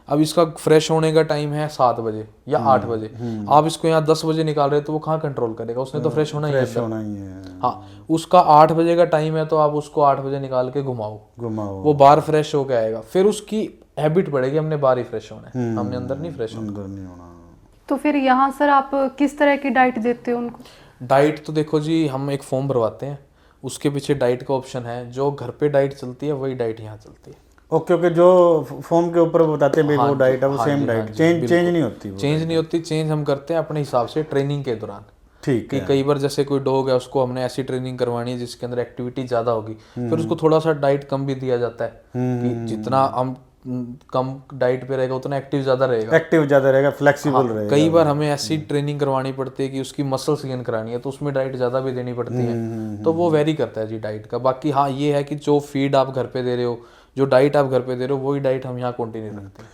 [SPEAKER 3] अब इसका फ्रेश होने का टाइम है 7 बजे या 8 बजे, आप इसको यहाँ 10 बजे निकाल रहे हो तो वो कहाँ कंट्रोल करेगा, उसने तो फ्रेश होना ही है। हाँ, उसका 8 बजे का टाइम है तो आप उसको 8 बजे निकाल के घुमाओ, वो बाहर फ्रेश होके आएगा, फिर उसकी हैबिट पड़ेगी हमने बाहर ही फ्रेश होना है, हमने अंदर नहीं फ्रेश होना।
[SPEAKER 1] तो फिर यहाँ सर आप किस तरह की डाइट देते हो उनको?
[SPEAKER 3] डाइट तो देखो जी, हम एक फॉर्म भरवाते हैं, उसके पीछे डाइट का ऑप्शन है। जो घर पे डाइट चलती है वही डाइट यहाँ चलती है।
[SPEAKER 2] ओके ओके, जो फॉर्म के ऊपर बताते हैं भाई वो डाइट है वो
[SPEAKER 3] हाँ
[SPEAKER 2] सेम
[SPEAKER 3] जी, हाँ
[SPEAKER 2] डाइट,
[SPEAKER 3] जी,
[SPEAKER 2] चेंज
[SPEAKER 3] बिल्कुल।
[SPEAKER 2] नहीं होती वो।
[SPEAKER 3] चेंज नहीं होती, चेंज हम करते हैं अपने हिसाब से ट्रेनिंग के दौरान।
[SPEAKER 2] ठीक
[SPEAKER 3] कि
[SPEAKER 2] है।
[SPEAKER 3] कई बार जैसे कोई डॉग है, उसको हमने ऐसी ट्रेनिंग करवानी है जिसके अंदर एक्टिविटी ज़्यादा होगी, फिर उसको थोड़ा सा डाइट कम भी दिया जाता है कि जितना हम कम डाइट पे रहेगा उतना एक्टिव ज़्यादा रहेगा।
[SPEAKER 2] एक्टिव ज़्यादा रहेगा, फ्लेक्सिबल रहेगा।
[SPEAKER 3] कई बार हमें ऐसी ट्रेनिंग करवानी पड़ती है कि उसकी मसल्स गेन करानी है, तो उसमें डाइट ज़्यादा भी देनी पड़ती है। तो वो वेरी करता है जी डाइट का। बाकी हाँ ये है कि जो फीड आप घर पे दे रहे हो, जो डाइट आप घर पे दे रहे हो, वही डाइट हम यहाँ कंटिन्यू रखते हैं।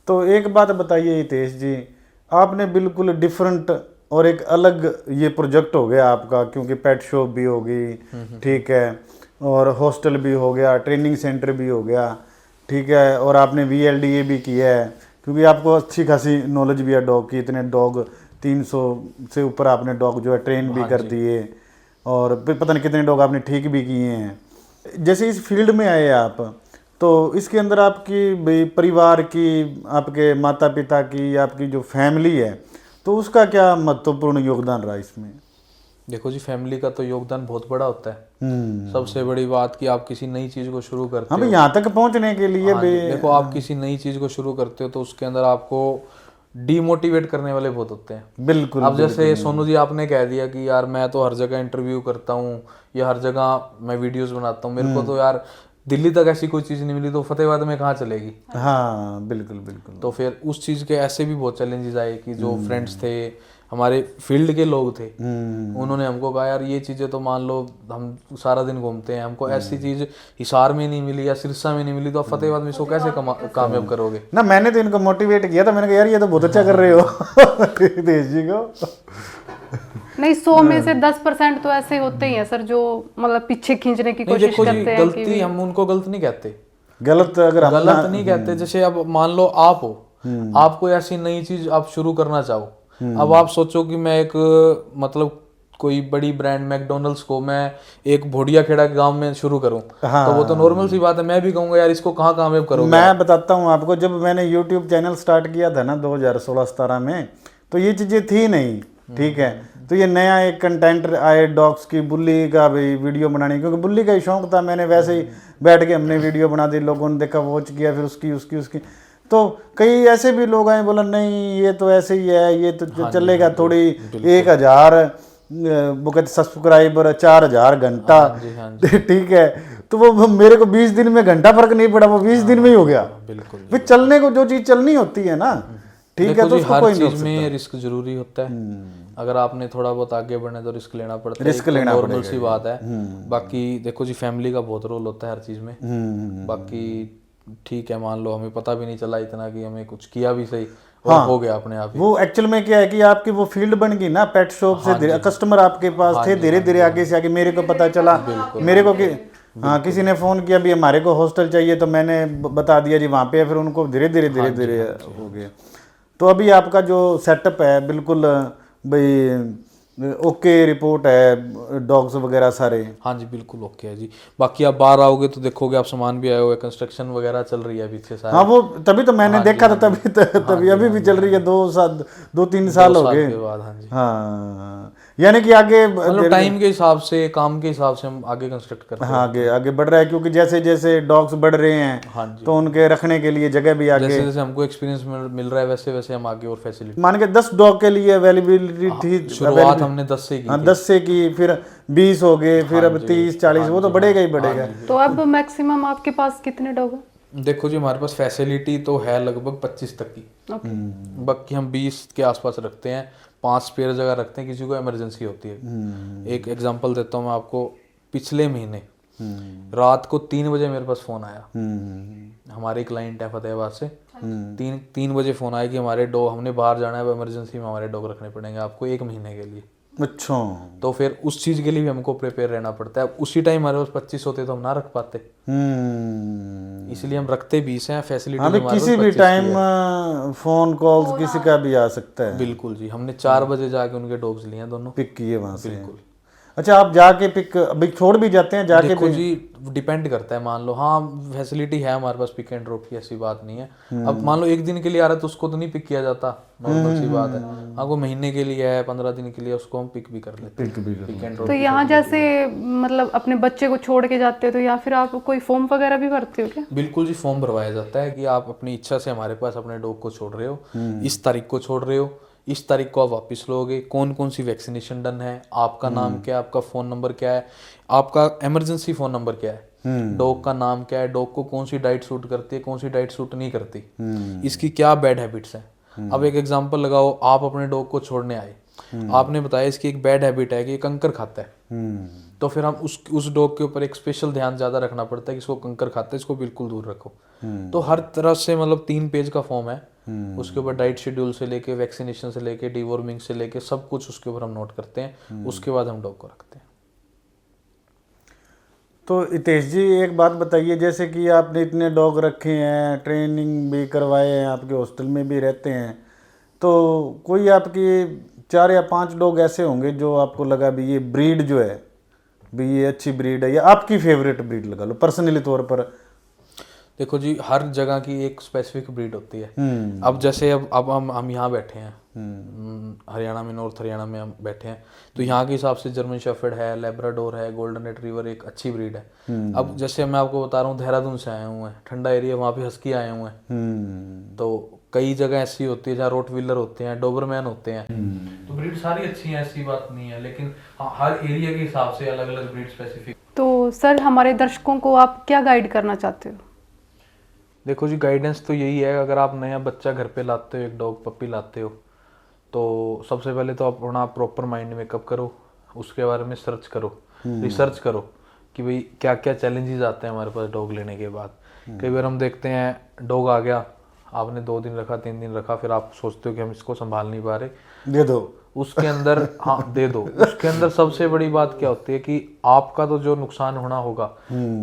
[SPEAKER 2] तो एक बात बताइए हितेश जी, आपने बिल्कुल डिफरेंट और एक अलग ये प्रोजेक्ट हो गया आपका, क्योंकि पेट शॉप भी होगी, ठीक है, और हॉस्टल भी हो गया, ट्रेनिंग सेंटर भी हो गया, ठीक है, और आपने VLDA भी किया है, क्योंकि आपको अच्छी खासी नॉलेज भी है डॉग की। इतने डॉग 300 से ऊपर आपने डॉग जो है ट्रेन भी कर दिए, और पता नहीं कितने डॉग आपने ठीक भी किए हैं। जैसे इस फील्ड में आए आप, तो इसके अंदर आपकी भाई परिवार की, आपके माता पिता की, आपकी जो फैमिली है, तो उसका क्या महत्वपूर्ण योगदान रहा इसमें?
[SPEAKER 3] देखो जी, फैमिली का तो योगदान बहुत बड़ा होता है। सबसे बड़ी बात कि आप किसी नई चीज़ को शुरू करते
[SPEAKER 2] हाँ
[SPEAKER 3] हो।
[SPEAKER 2] भाई, यहाँ तक पहुँचने के लिए
[SPEAKER 3] हाँ जी, देखो आप किसी नई चीज़ को शुरू करते हो तो उसके अंदर आपको डीमोटिवेट करने वाले बहुत होते हैं।
[SPEAKER 2] बिल्कुल।
[SPEAKER 3] अब जैसे सोनू जी आपने कह दिया कि यार मैं तो हर जगह इंटरव्यू करता हूँ या हर जगह मैं वीडियोस बनाता हूँ, मेरे को तो यार दिल्ली तक ऐसी कोई चीज़ नहीं मिली, तो फतेहाबाद में कहाँ चलेगी।
[SPEAKER 2] हाँ बिल्कुल बिल्कुल।
[SPEAKER 3] तो फिर उस चीज़ के ऐसे भी बहुत चैलेंजेस आए कि जो फ्रेंड्स थे, हमारे फील्ड के लोग थे, उन्होंने हमको कहा यार ये चीज़ें तो मान लो हम सारा दिन घूमते हैं, हमको ऐसी चीज़ हिसार में नहीं मिली या सिरसा में नहीं मिली, तो आप फतेहाबाद में इसको कैसे कामयाब करोगे।
[SPEAKER 2] ना मैंने तो इनको मोटिवेट किया था, मैंने कहा यार ये तो बहुत अच्छा कर रहे हो हितेश जी को।
[SPEAKER 1] नहीं, 100 में से 10% तो ऐसे होते ही हैं सर, जो मतलब पीछे खींचने की कोशिश
[SPEAKER 3] देखो जी,
[SPEAKER 1] करते हैं।
[SPEAKER 3] गलती हम उनको गलत नहीं कहते,
[SPEAKER 2] गलत अगर हम
[SPEAKER 3] गलत नहीं कहते। जैसे अब मान लो आप हो, आप कोई ऐसी नई चीज आप शुरू करना चाहो, अब आप सोचो कि मैं एक मतलब कोई बड़ी ब्रांड मैकडोनल्ड्स को मैं एक भोडिया खेड़ा के गांव में शुरू करूं, तो वो तो नॉर्मल सी बात है, मैं भी कहूंगा यार इसको कहाँ कामयाब करोगे।
[SPEAKER 2] मैं बताता हूँ आपको, जब मैंने YouTube चैनल स्टार्ट किया था ना 2016-17 में, तो ये चीज़ें थी नहीं, ठीक है। तो ये नया एक कंटेंट आए डॉग्स की, बुल्ली का भी वीडियो बनाने, क्योंकि बुल्ली का ही शौक था। मैंने वैसे ही बैठ के हमने वीडियो बना दी, लोगों ने देखा, वॉच किया, फिर उसकी तो कई ऐसे भी लोग आए, बोला नहीं ये तो ऐसे ही है, ये तो चलेगा थोड़ी, 1000 वो कहते सब्सक्राइबर, 4000 घंटा, ठीक है। तो वो मेरे को 20 दिन में घंटा फर्क नहीं पड़ा, वो 20 दिन में ही हो गया।
[SPEAKER 3] बिल्कुल,
[SPEAKER 2] फिर चलने को जो चीज़ चलनी होती है ना, ठीक है, तो उसको
[SPEAKER 3] हर
[SPEAKER 2] कोई
[SPEAKER 3] चीज में रिस्क जरूरी होता है। अगर आपने थोड़ा बहुत आगे बढ़ना है तो रिस्क लेना पड़ता है,
[SPEAKER 2] रिस्क लेना
[SPEAKER 3] नॉर्मल सी बात है। बाकी देखो जी, फैमिली का बहुत रोल होता है हर चीज में। बाकी ठीक है, मान लो हमें पता भी नहीं चला इतना कि हमें कुछ किया भी सही और हो गया अपने आप ही।
[SPEAKER 2] वो एक्चुअल में क्या है कि आपकी वो फील्ड बन गई ना, पेट शॉप से कस्टमर आपके पास थे, धीरे धीरे आगे से आगे मेरे को पता चला, मेरे को कि हाँ किसी ने फ़ोन किया भी हमारे को हॉस्टल चाहिए, तो मैंने बता दिया जी वहाँ पे, फिर उनको धीरे धीरे हो गया। तो अभी आपका जो सेटअप है बिल्कुल भाई ओके रिपोर्ट है, डॉग्स वगैरह सारे?
[SPEAKER 3] हाँ जी बिल्कुल ओके है जी। बाकी आप बाहर आओगे तो देखोगे, आप सामान भी आए हुए, कंस्ट्रक्शन वगैरह चल रही है पीछे सारे।
[SPEAKER 2] हाँ वो तभी तो मैंने देखा था, तभी अभी भी चल रही है, 2-3 साल हो गए।
[SPEAKER 3] हाँ जी,
[SPEAKER 2] हाँ यानी कि आगे
[SPEAKER 3] मतलब टाइम के हिसाब से, काम के हिसाब से हम आगे कंस्ट्रक्ट करते हैं।
[SPEAKER 2] हाँ आगे बढ़ रहा है, क्योंकि जैसे जैसे डॉग्स बढ़ रहे हैं,
[SPEAKER 3] हाँ जी,
[SPEAKER 2] तो उनके रखने के लिए जगह भी आगे,
[SPEAKER 3] जैसे जैसे हमको एक्सपीरियंस मिल रहा है वैसे वैसे हम आगे और फैसिलिटी।
[SPEAKER 2] मान के 10 डॉग के लिए अवेलेबिलिटी थी,
[SPEAKER 3] शुरुआत हमने 10 से की।
[SPEAKER 2] हाँ 10 से की, फिर 20 हो गए, फिर अब 30-40, वो तो बढ़ेगा ही बढ़ेगा।
[SPEAKER 1] तो अब मैक्सिमम आपके पास कितने डॉग हैं?
[SPEAKER 3] देखो जी, हमारे पास फैसिलिटी तो है लगभग 25 तक की, बाकी हम 20 के आसपास रखते हैं। 5 स्पेयर जगह रखते हैं, किसी को इमरजेंसी होती है। एक एग्जांपल देता हूँ मैं आपको, पिछले महीने रात को 3 बजे मेरे पास फ़ोन आया, हमारे क्लाइंट है फतेहाबाद से, 3 बजे फ़ोन आया कि हमारे डॉग, हमने बाहर जाना है, इमरजेंसी में हमारे डॉग रखने पड़ेंगे आपको 1 महीने के लिए।
[SPEAKER 2] अच्छा,
[SPEAKER 3] तो फिर उस चीज़ के लिए भी हमको प्रिपेयर रहना पड़ता है। उसी टाइम हमारे पास 25 होते तो हम ना रख पाते, इसलिए हम रखते 20 हैं। फैसिलिटी
[SPEAKER 2] हाँ किसी भी टाइम फोन कॉल्स किसी का भी आ सकता है।
[SPEAKER 3] बिल्कुल जी, हमने 4 बजे जाके उनके डॉग्स लिए हैं दोनों,
[SPEAKER 2] पिक किए वहाँ से।
[SPEAKER 3] बिल्कुल।
[SPEAKER 2] अच्छा, आप जाके पिक अभी छोड़ भी जाते हैं जाके
[SPEAKER 3] देखो
[SPEAKER 2] भी?
[SPEAKER 3] जी, डिपेंड करता है। मान लो हाँ फैसिलिटी है हमारे पास पिक एंड ड्रॉप की, ऐसी बात नहीं है। अब मान लो एक दिन के लिए आ रहा है तो उसको तो नहीं पिक किया जाता, नॉर्मल सी बात है। हाँ वो महीने के लिए है, 15 दिन के लिए, उसको हम पिक भी कर लेते हैं, पिक एंड ड्रॉप।
[SPEAKER 1] तो यहाँ जैसे मतलब अपने बच्चे को छोड़ के जाते हो तो या फिर आप कोई फॉर्म वगैरह भी भरते हो क्या?
[SPEAKER 3] बिल्कुल जी, फॉर्म भरवाया जाता है कि आप अपनी इच्छा से हमारे पास अपने डॉग को छोड़ रहे हो, इस तारीख को छोड़ रहे हो, इस तारीख को आप वापस लोगे, कौन कौन सी वैक्सीनेशन डन है, आपका नाम क्या है, आपका फ़ोन नंबर क्या है, आपका इमरजेंसी फ़ोन नंबर क्या है, डॉग का नाम क्या है, डॉग को कौन सी डाइट सूट करती है, कौन सी डाइट सूट नहीं करती, इसकी क्या बैड हैबिट्स हैं। अब एक एग्जांपल लगाओ, आप अपने डॉग को छोड़ने आए, आपने बताया इसकी एक बैड हैबिट है कि ये कंकर खाता है, तो फिर हम उस डॉग के ऊपर एक स्पेशल ध्यान ज़्यादा रखना पड़ता है कि इसको कंकर खाता है, इसको बिल्कुल दूर रखो। तो हर तरह से मतलब 3 पेज का फॉर्म है, उसके ऊपर डाइट शेड्यूल से लेके वैक्सीनेशन से लेके डिवॉर्मिंग से लेके सब कुछ उसके ऊपर हम नोट करते हैं, उसके बाद हम डॉग को रखते हैं।
[SPEAKER 2] तो हितेश जी एक बात बताइए, जैसे कि आपने इतने डॉग रखे हैं, ट्रेनिंग भी करवाए हैं, आपके हॉस्टल में भी रहते हैं, तो कोई आपके 4 या 5 डॉग ऐसे होंगे जो आपको लगा भी ये ब्रीड जो है भी ये अच्छी ब्रीड है, या आपकी फेवरेट ब्रीड लगा लो पर्सनली तौर पर?
[SPEAKER 3] देखो जी, हर जगह की एक स्पेसिफिक ब्रीड होती है। अब जैसे अब हम यहाँ बैठे हैं, हरियाणा में, नॉर्थ हरियाणा में हम बैठे हैं, तो यहाँ के हिसाब से जर्मन शेफर्ड है, लैब्राडोर है, गोल्डन रिट्रीवर एक अच्छी ब्रीड है। अब जैसे मैं आपको बता रहा हूँ, देहरादून से आए हुए हैं, ठंडा एरिया, वहाँ पे हस्की आए हुए हैं। तो कई जगह ऐसी होती है जहाँ रोटविलर होते हैं, डोबरमैन होते हैं, तो ब्रीड सारी अच्छी है, ऐसी बात नहीं है, लेकिन हाँ हर एरिया के हिसाब से अलग अलग ब्रीड स्पेसिफिक।
[SPEAKER 1] तो सर हमारे दर्शकों को आप क्या गाइड करना चाहते हो?
[SPEAKER 3] देखो जी, गाइडेंस तो यही है, अगर आप नया बच्चा घर पे लाते हो, एक डॉग पपी लाते हो, तो सबसे पहले तो अपना प्रॉपर माइंड मेकअप करो, उसके बारे में सर्च करो, रिसर्च करो कि भाई क्या क्या चैलेंजेस आते हैं हमारे पास डॉग लेने के बाद। कई बार हम देखते हैं डॉग आ गया, आपने 2 दिन रखा, 3 दिन रखा, फिर आप सोचते हो कि हम इसको संभाल नहीं पा रहे,
[SPEAKER 2] दे दो
[SPEAKER 3] उसके अंदर हाँ दे दो। उसके अंदर सबसे बड़ी बात क्या होती है कि आपका तो जो नुकसान होना होगा,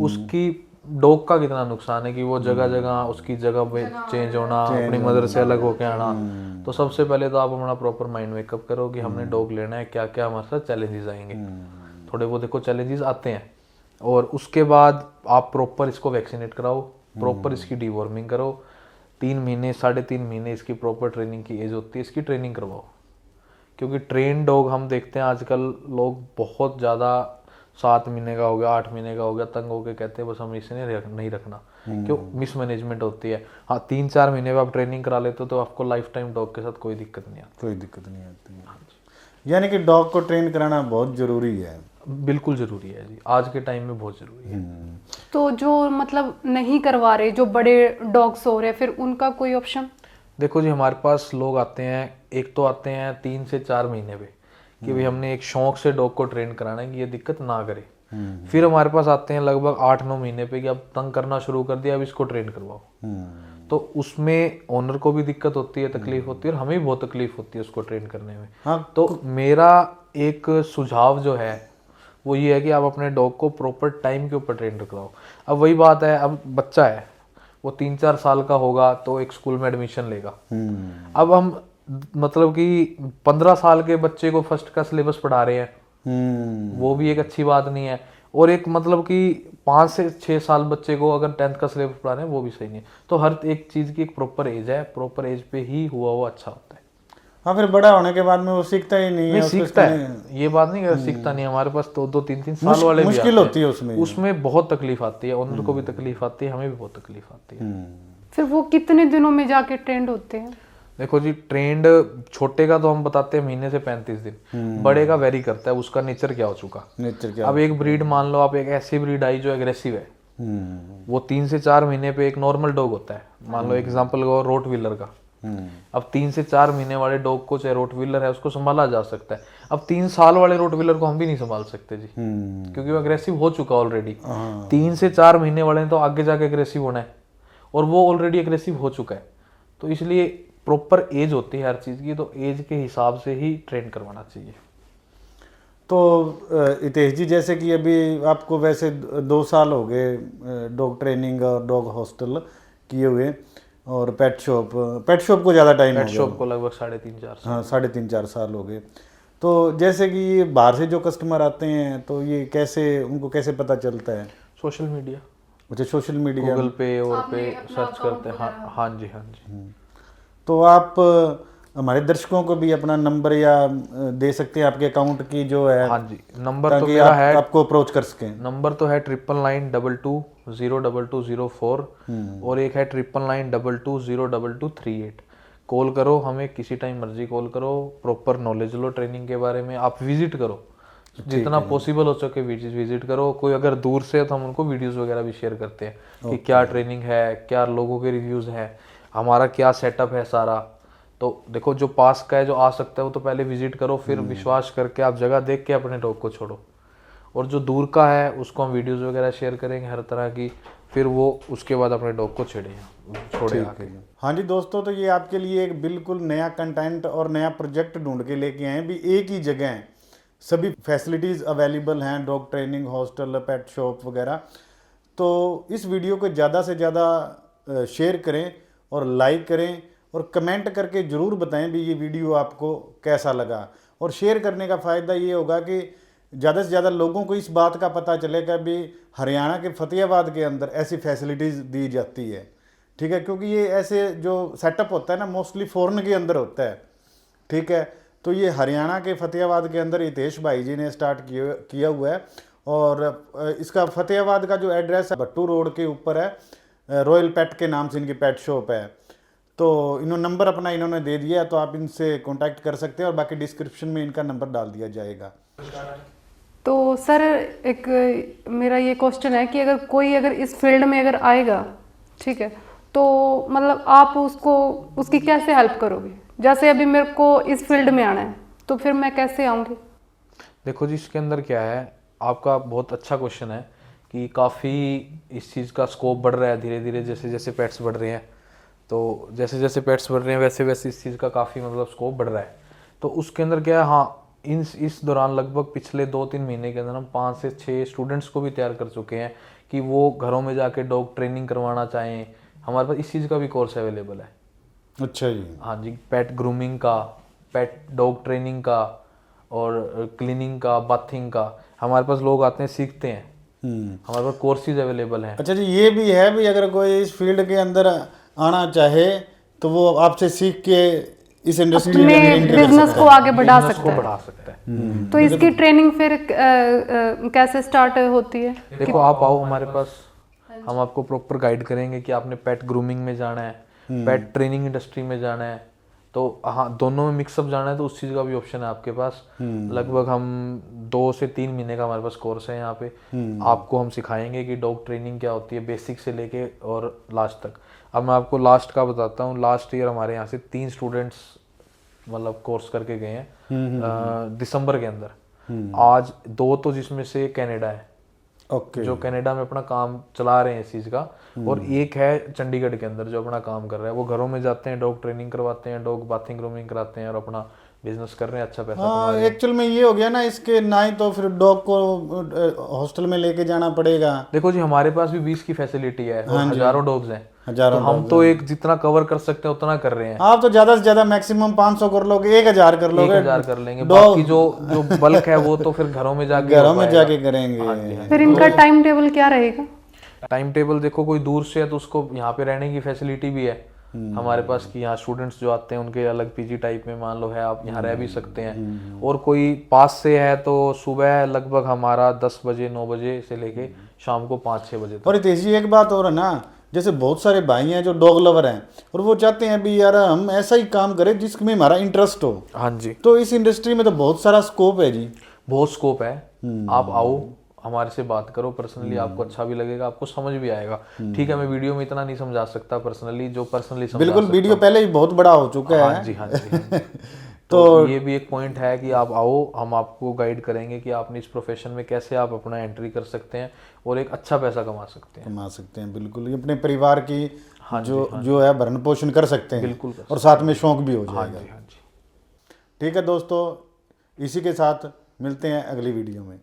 [SPEAKER 3] उसकी डॉग का कितना नुकसान है कि वो जगह जगह उसकी जगह पे चेंज होना, अपनी मदर से अलग होके आना। तो सबसे पहले तो आप अपना प्रॉपर माइंड मेकअप करो कि हमने डॉग लेना है, क्या क्या हमारे साथ चैलेंजेस आएंगे। थोड़े वो देखो चैलेंजेस आते हैं, और उसके बाद आप प्रॉपर इसको वैक्सीनेट कराओ, प्रॉपर इसकी डिवॉर्मिंग करो, 3 महीने 3.5 महीने इसकी प्रॉपर ट्रेनिंग की एज होती है, इसकी ट्रेनिंग करवाओ। क्योंकि ट्रेन डॉग हम देखते हैं आजकल लोग बहुत ज़्यादा 7 महीने का हो गया, 8 महीने का हो गया, तंग होके कहते हैं बस हम इसे नहीं रखना, क्यों? मिसमैनेजमेंट होती है। हाँ 3-4 महीने में आप ट्रेनिंग करा लेते हो तो आपको लाइफ टाइम डॉग के साथ कोई दिक्कत नहीं आती।
[SPEAKER 2] कोई दिक्कत नहीं आती। यानी कि डॉग को ट्रेन कराना बहुत ज़रूरी है।
[SPEAKER 3] बिल्कुल ज़रूरी है जी, आज के टाइम में बहुत ज़रूरी है।
[SPEAKER 1] तो जो मतलब नहीं करवा रहे, जो बड़े डॉग्स हो रहे हैं, फिर उनका कोई ऑप्शन?
[SPEAKER 3] देखो जी, हमारे पास लोग आते हैं, एक तो आते हैं 3 से 4 महीने पे कि भाई हमने एक शौक से डॉग को ट्रेन कराना है कि ये दिक्कत ना करे। फिर हमारे पास आते हैं लगभग 8-9 महीने पे कि अब तंग करना शुरू कर दिया, अब इसको ट्रेन करवाओ। तो उसमें ओनर को भी दिक्कत होती है, तकलीफ होती है, और हमें भी बहुत तकलीफ होती है उसको ट्रेन करने में।
[SPEAKER 2] हाँ।
[SPEAKER 3] तो मेरा एक सुझाव जो है वो ये है कि आप अपने डॉग को प्रॉपर टाइम के ऊपर ट्रेन कराओ। अब वही बात है, अब बच्चा है वो 3-4 साल का होगा तो एक स्कूल में एडमिशन लेगा। अब हम मतलब कि 15 साल के बच्चे को फर्स्ट का सिलेबस पढ़ा रहे हैं, वो भी एक अच्छी बात नहीं है। और एक मतलब कि 5 से 6 साल बच्चे को अगर 10th का सिलेबस पढ़ा रहे हैं, वो भी सही नहीं है। तो हर एक चीज़ की एक प्रॉपर एज है, प्रॉपर एज पे ही हुआ वो अच्छा होता है।
[SPEAKER 2] हाँ, फिर बड़ा होने के बाद में वो सीखता ही नहीं है।
[SPEAKER 3] सीखता है, ये बात नहीं कर सीखता नहीं, हमारे पास तो 2-3 साल वाले भी
[SPEAKER 2] मुश्किल होती है
[SPEAKER 3] उसमें बहुत तकलीफ आती है, ओनर को भी तकलीफ आती है, हमें भी बहुत तकलीफ आती है।
[SPEAKER 1] फिर वो कितने दिनों में जाके ट्रेंड होते हैं?
[SPEAKER 3] देखो जी, ट्रेंड छोटे का तो हम बताते हैं महीने से 35 दिन, बड़े का वेरी करता है, उसका नेचर क्या हो चुका।
[SPEAKER 2] नेचर क्या?
[SPEAKER 3] अब एक ब्रीड मान लो, आप एक ऐसी ब्रीड आई जो एग्रेसिव है, वो 3 से 4 महीने पे एक नॉर्मल डॉग होता है, मान लो एग्जांपल लो रोट व्हीलर का। अब 3 से 4 महीने वाले डॉग को, चाहे रोट व्हीलर है, उसको संभाला जा सकता है। अब 3 साल वाले रोट व्हीलर को हम भी नहीं संभाल सकते जी, क्योंकि वो अग्रेसिव हो चुका ऑलरेडी। 3 से 4 महीने वाले ने तो आगे जाके अग्रेसिव होना है, और वो ऑलरेडी अग्रेसिव हो चुका है। तो इसलिए प्रॉपर एज होती है हर चीज़ की, तो एज के हिसाब से ही ट्रेन करवाना चाहिए।
[SPEAKER 2] तो हितेश जी, जैसे कि अभी आपको वैसे 2 साल हो गए डॉग ट्रेनिंग और डॉग हॉस्टल किए हुए, और पेट शॉप को ज़्यादा टाइम हो गया।
[SPEAKER 3] पेट शॉप को लगभग 3.5-4 साल।
[SPEAKER 2] हाँ, 3.5-4 साल हो गए। तो जैसे कि ये बाहर से जो कस्टमर आते हैं तो ये कैसे, उनको कैसे पता चलता है?
[SPEAKER 3] सोशल मीडिया,
[SPEAKER 2] अच्छा, सोशल मीडिया,
[SPEAKER 3] गूगल पे और
[SPEAKER 1] आपने
[SPEAKER 3] पे
[SPEAKER 1] अपना
[SPEAKER 3] सर्च
[SPEAKER 1] account
[SPEAKER 3] करते हैं। हाँ हाँ जी, हाँ जी।
[SPEAKER 2] तो आप हमारे दर्शकों को भी अपना नंबर या दे सकते हैं आपके अकाउंट की जो है,
[SPEAKER 3] हाँ जी, नंबर तो
[SPEAKER 2] ताकि
[SPEAKER 3] मेरा
[SPEAKER 2] आप,
[SPEAKER 3] है,
[SPEAKER 2] आपको अप्रोच कर सकें।
[SPEAKER 3] नंबर तो है 9992202204 और एक है 9992202238। कॉल करो हमें, किसी टाइम मर्जी कॉल करो, प्रॉपर नॉलेज लो ट्रेनिंग के बारे में, आप विजिट करो, जितना पॉसिबल हो सके विजिट करो। कोई अगर दूर से है तो हम उनको वीडियोस वगैरह भी शेयर करते हैं कि क्या ट्रेनिंग है, क्या लोगों के रिव्यूज़ हैं, हमारा क्या सेटअप है सारा। तो देखो, जो पास का है, जो आ सकता है, वो तो पहले विजिट करो, फिर विश्वास करके आप जगह देख के अपने डॉग को छोड़ो। और जो दूर का है उसको हम वीडियोस वगैरह शेयर करेंगे हर तरह की, फिर वो उसके बाद अपने डॉग को छोड़े आके।
[SPEAKER 2] हाँ जी दोस्तों, तो ये आपके लिए एक बिल्कुल नया कंटेंट और नया प्रोजेक्ट ढूंढ के लेके आए हैं। भी एक ही जगह है, सभी फैसिलिटीज़ अवेलेबल हैं, dog training, hostel, pet shop वगैरह। तो इस वीडियो को ज़्यादा से ज़्यादा शेयर करें और लाइक करें और कमेंट करके ज़रूर बताएं भी ये वीडियो आपको कैसा लगा। और शेयर करने का फ़ायदा ये होगा कि ज़्यादा से ज़्यादा लोगों को इस बात का पता चलेगा भी हरियाणा के फतेहाबाद के अंदर ऐसी फैसिलिटीज़ दी जाती है। ठीक है, क्योंकि ये ऐसे जो सेटअप होता है ना, मोस्टली फ़ॉरेन के अंदर होता है। ठीक है, तो ये हरियाणा के फतेहाबाद के अंदर हितेश भाई जी ने स्टार्ट किया हुआ है। और इसका फतेहाबाद का जो एड्रेस है, भट्टू रोड के ऊपर है, रॉयल पेट के नाम से इनकी पेट शॉप है। तो इन्होंने नंबर अपना इन्होंने दे दिया है, तो आप इनसे कांटेक्ट कर सकते हैं और बाकी डिस्क्रिप्शन में इनका नंबर डाल दिया जाएगा।
[SPEAKER 1] तो सर, एक मेरा ये क्वेश्चन है कि अगर कोई इस फील्ड में अगर आएगा, ठीक है, तो मतलब आप उसको उसकी कैसे हेल्प करोगे? जैसे अभी मेरे को इस फील्ड में आना है, तो फिर मैं कैसे आऊँगी?
[SPEAKER 3] देखो जी, इसके अंदर क्या है, आपका बहुत अच्छा क्वेश्चन है कि काफ़ी इस चीज़ का स्कोप बढ़ रहा है धीरे धीरे, जैसे जैसे पेट्स बढ़ रहे हैं। तो जैसे जैसे पेट्स बढ़ रहे हैं वैसे वैसे इस चीज़ का काफ़ी मतलब स्कोप बढ़ रहा है। तो उसके अंदर क्या है, हाँ, इस दौरान लगभग पिछले 2-3 महीने के अंदर हम 5 से 6 स्टूडेंट्स को भी तैयार कर चुके हैं कि वो घरों में जाके डॉग ट्रेनिंग करवाना चाहें। हमारे पास इस चीज़ का भी कोर्स अवेलेबल है।
[SPEAKER 2] अच्छा जी।
[SPEAKER 3] हाँ जी, पेट ग्रूमिंग का, पेट डॉग ट्रेनिंग का और क्लीनिंग का, बाथिंग का, हमारे पास लोग आते हैं, सीखते हैं। हमारे पास कोर्सेज अवेलेबल हैं।
[SPEAKER 2] अच्छा जी, ये भी है भी अगर कोई इस फील्ड के अंदर आना चाहे तो वो आपसे सीख के इस इंडस्ट्री
[SPEAKER 1] अपने बिजनेस को आगे बढ़ा सकता है। तो इसकी ट्रेनिंग फिर कैसे स्टार्ट होती है?
[SPEAKER 3] देखो, आप आओ हमारे पास, हम आपको प्रॉपर गाइड करेंगे कि आपने पेट ग्रूमिंग में जाना है, पेट ट्रेनिंग इंडस्ट्री में जाना है, तो हाँ, दोनों में मिक्सअप जाना है तो उस चीज़ का भी ऑप्शन है आपके पास। लगभग हम 2 से 3 महीने का हमारे पास कोर्स है यहाँ पे। आपको हम सिखाएंगे कि डॉग ट्रेनिंग क्या होती है, बेसिक से लेके और लास्ट तक। अब मैं आपको लास्ट का बताता हूँ। लास्ट ईयर हमारे यहाँ से 3 स्टूडेंट्स मतलब कोर्स करके गए हैं दिसंबर के अंदर। आज 2 तो जिसमें से कनाडा है, जो कनाडा में अपना काम चला रहे हैं इस चीज़ का, और एक है चंडीगढ़ के अंदर जो अपना काम कर रहा है। वो घरों में जाते हैं, डॉग ट्रेनिंग करवाते हैं, डॉग बाथिंग ग्रूमिंग कराते हैं और अपना बिजनेस कर रहे हैं, अच्छा पैसा कमा रहे हैं।
[SPEAKER 2] एक्चुअल में ये हो गया ना, इसके ना ही तो फिर डॉग को हॉस्टल में लेके जाना पड़ेगा।
[SPEAKER 3] देखो जी, हमारे पास भी 20 की फैसिलिटी है और हजारों डॉग्स हैं।
[SPEAKER 2] हजारों
[SPEAKER 3] तो हम तो एक जितना कवर कर सकते हैं उतना कर रहे हैं।
[SPEAKER 2] आप तो ज्यादा से ज्यादा मैक्सिमम 500 कर लोगे, 1000 कर लोगे,
[SPEAKER 3] 1000 कर लेंगे। बाकी जो बल्क है वो तो फिर घरों में जाके
[SPEAKER 2] करेंगे।
[SPEAKER 1] फिर इनका टाइम टेबल क्या रहेगा?
[SPEAKER 3] टाइम टेबल देखो, कोई दूर से है तो उसको यहाँ पे रहने की फैसिलिटी भी है हमारे पास कि यहाँ स्टूडेंट्स जो आते हैं उनके अलग पीजी टाइप में मान लो है, आप यहाँ रह भी सकते हैं। और कोई पास से है तो सुबह लगभग हमारा 10 बजे 9 बजे से लेके शाम को 5-6 बजे तक।
[SPEAKER 2] और हितेश जी, एक बात और है ना, जैसे बहुत सारे भाई हैं जो डॉग लवर हैं और वो चाहते हैं भी यार हम ऐसा ही काम करें जिसमें हमारा इंटरेस्ट हो।
[SPEAKER 3] हाँ जी,
[SPEAKER 2] तो इस इंडस्ट्री में तो बहुत सारा स्कोप है जी,
[SPEAKER 3] बहुत स्कोप है। आप आओ, हमारे से बात करो पर्सनली, आपको अच्छा भी लगेगा, आपको समझ भी आएगा। ठीक है, मैं वीडियो में इतना नहीं समझा सकता पर्सनली, जो पर्सनली समझा
[SPEAKER 2] बिल्कुल, वीडियो पहले ही बहुत बड़ा हो चुका है।
[SPEAKER 3] हाँ जी, हाँ जी, हाँ जी। तो ये भी एक पॉइंट है कि आप आओ, हम आपको गाइड करेंगे कि आपने इस प्रोफेशन में कैसे आप अपना एंट्री कर सकते हैं और एक अच्छा पैसा कमा सकते हैं। बिल्कुल, अपने परिवार की जो है भरण पोषण कर सकते हैं।
[SPEAKER 2] बिल्कुल, और साथ में शौक भी हो जाएगा।
[SPEAKER 3] हाँ जी।
[SPEAKER 2] ठीक है दोस्तों, इसी के साथ मिलते हैं अगली वीडियो में।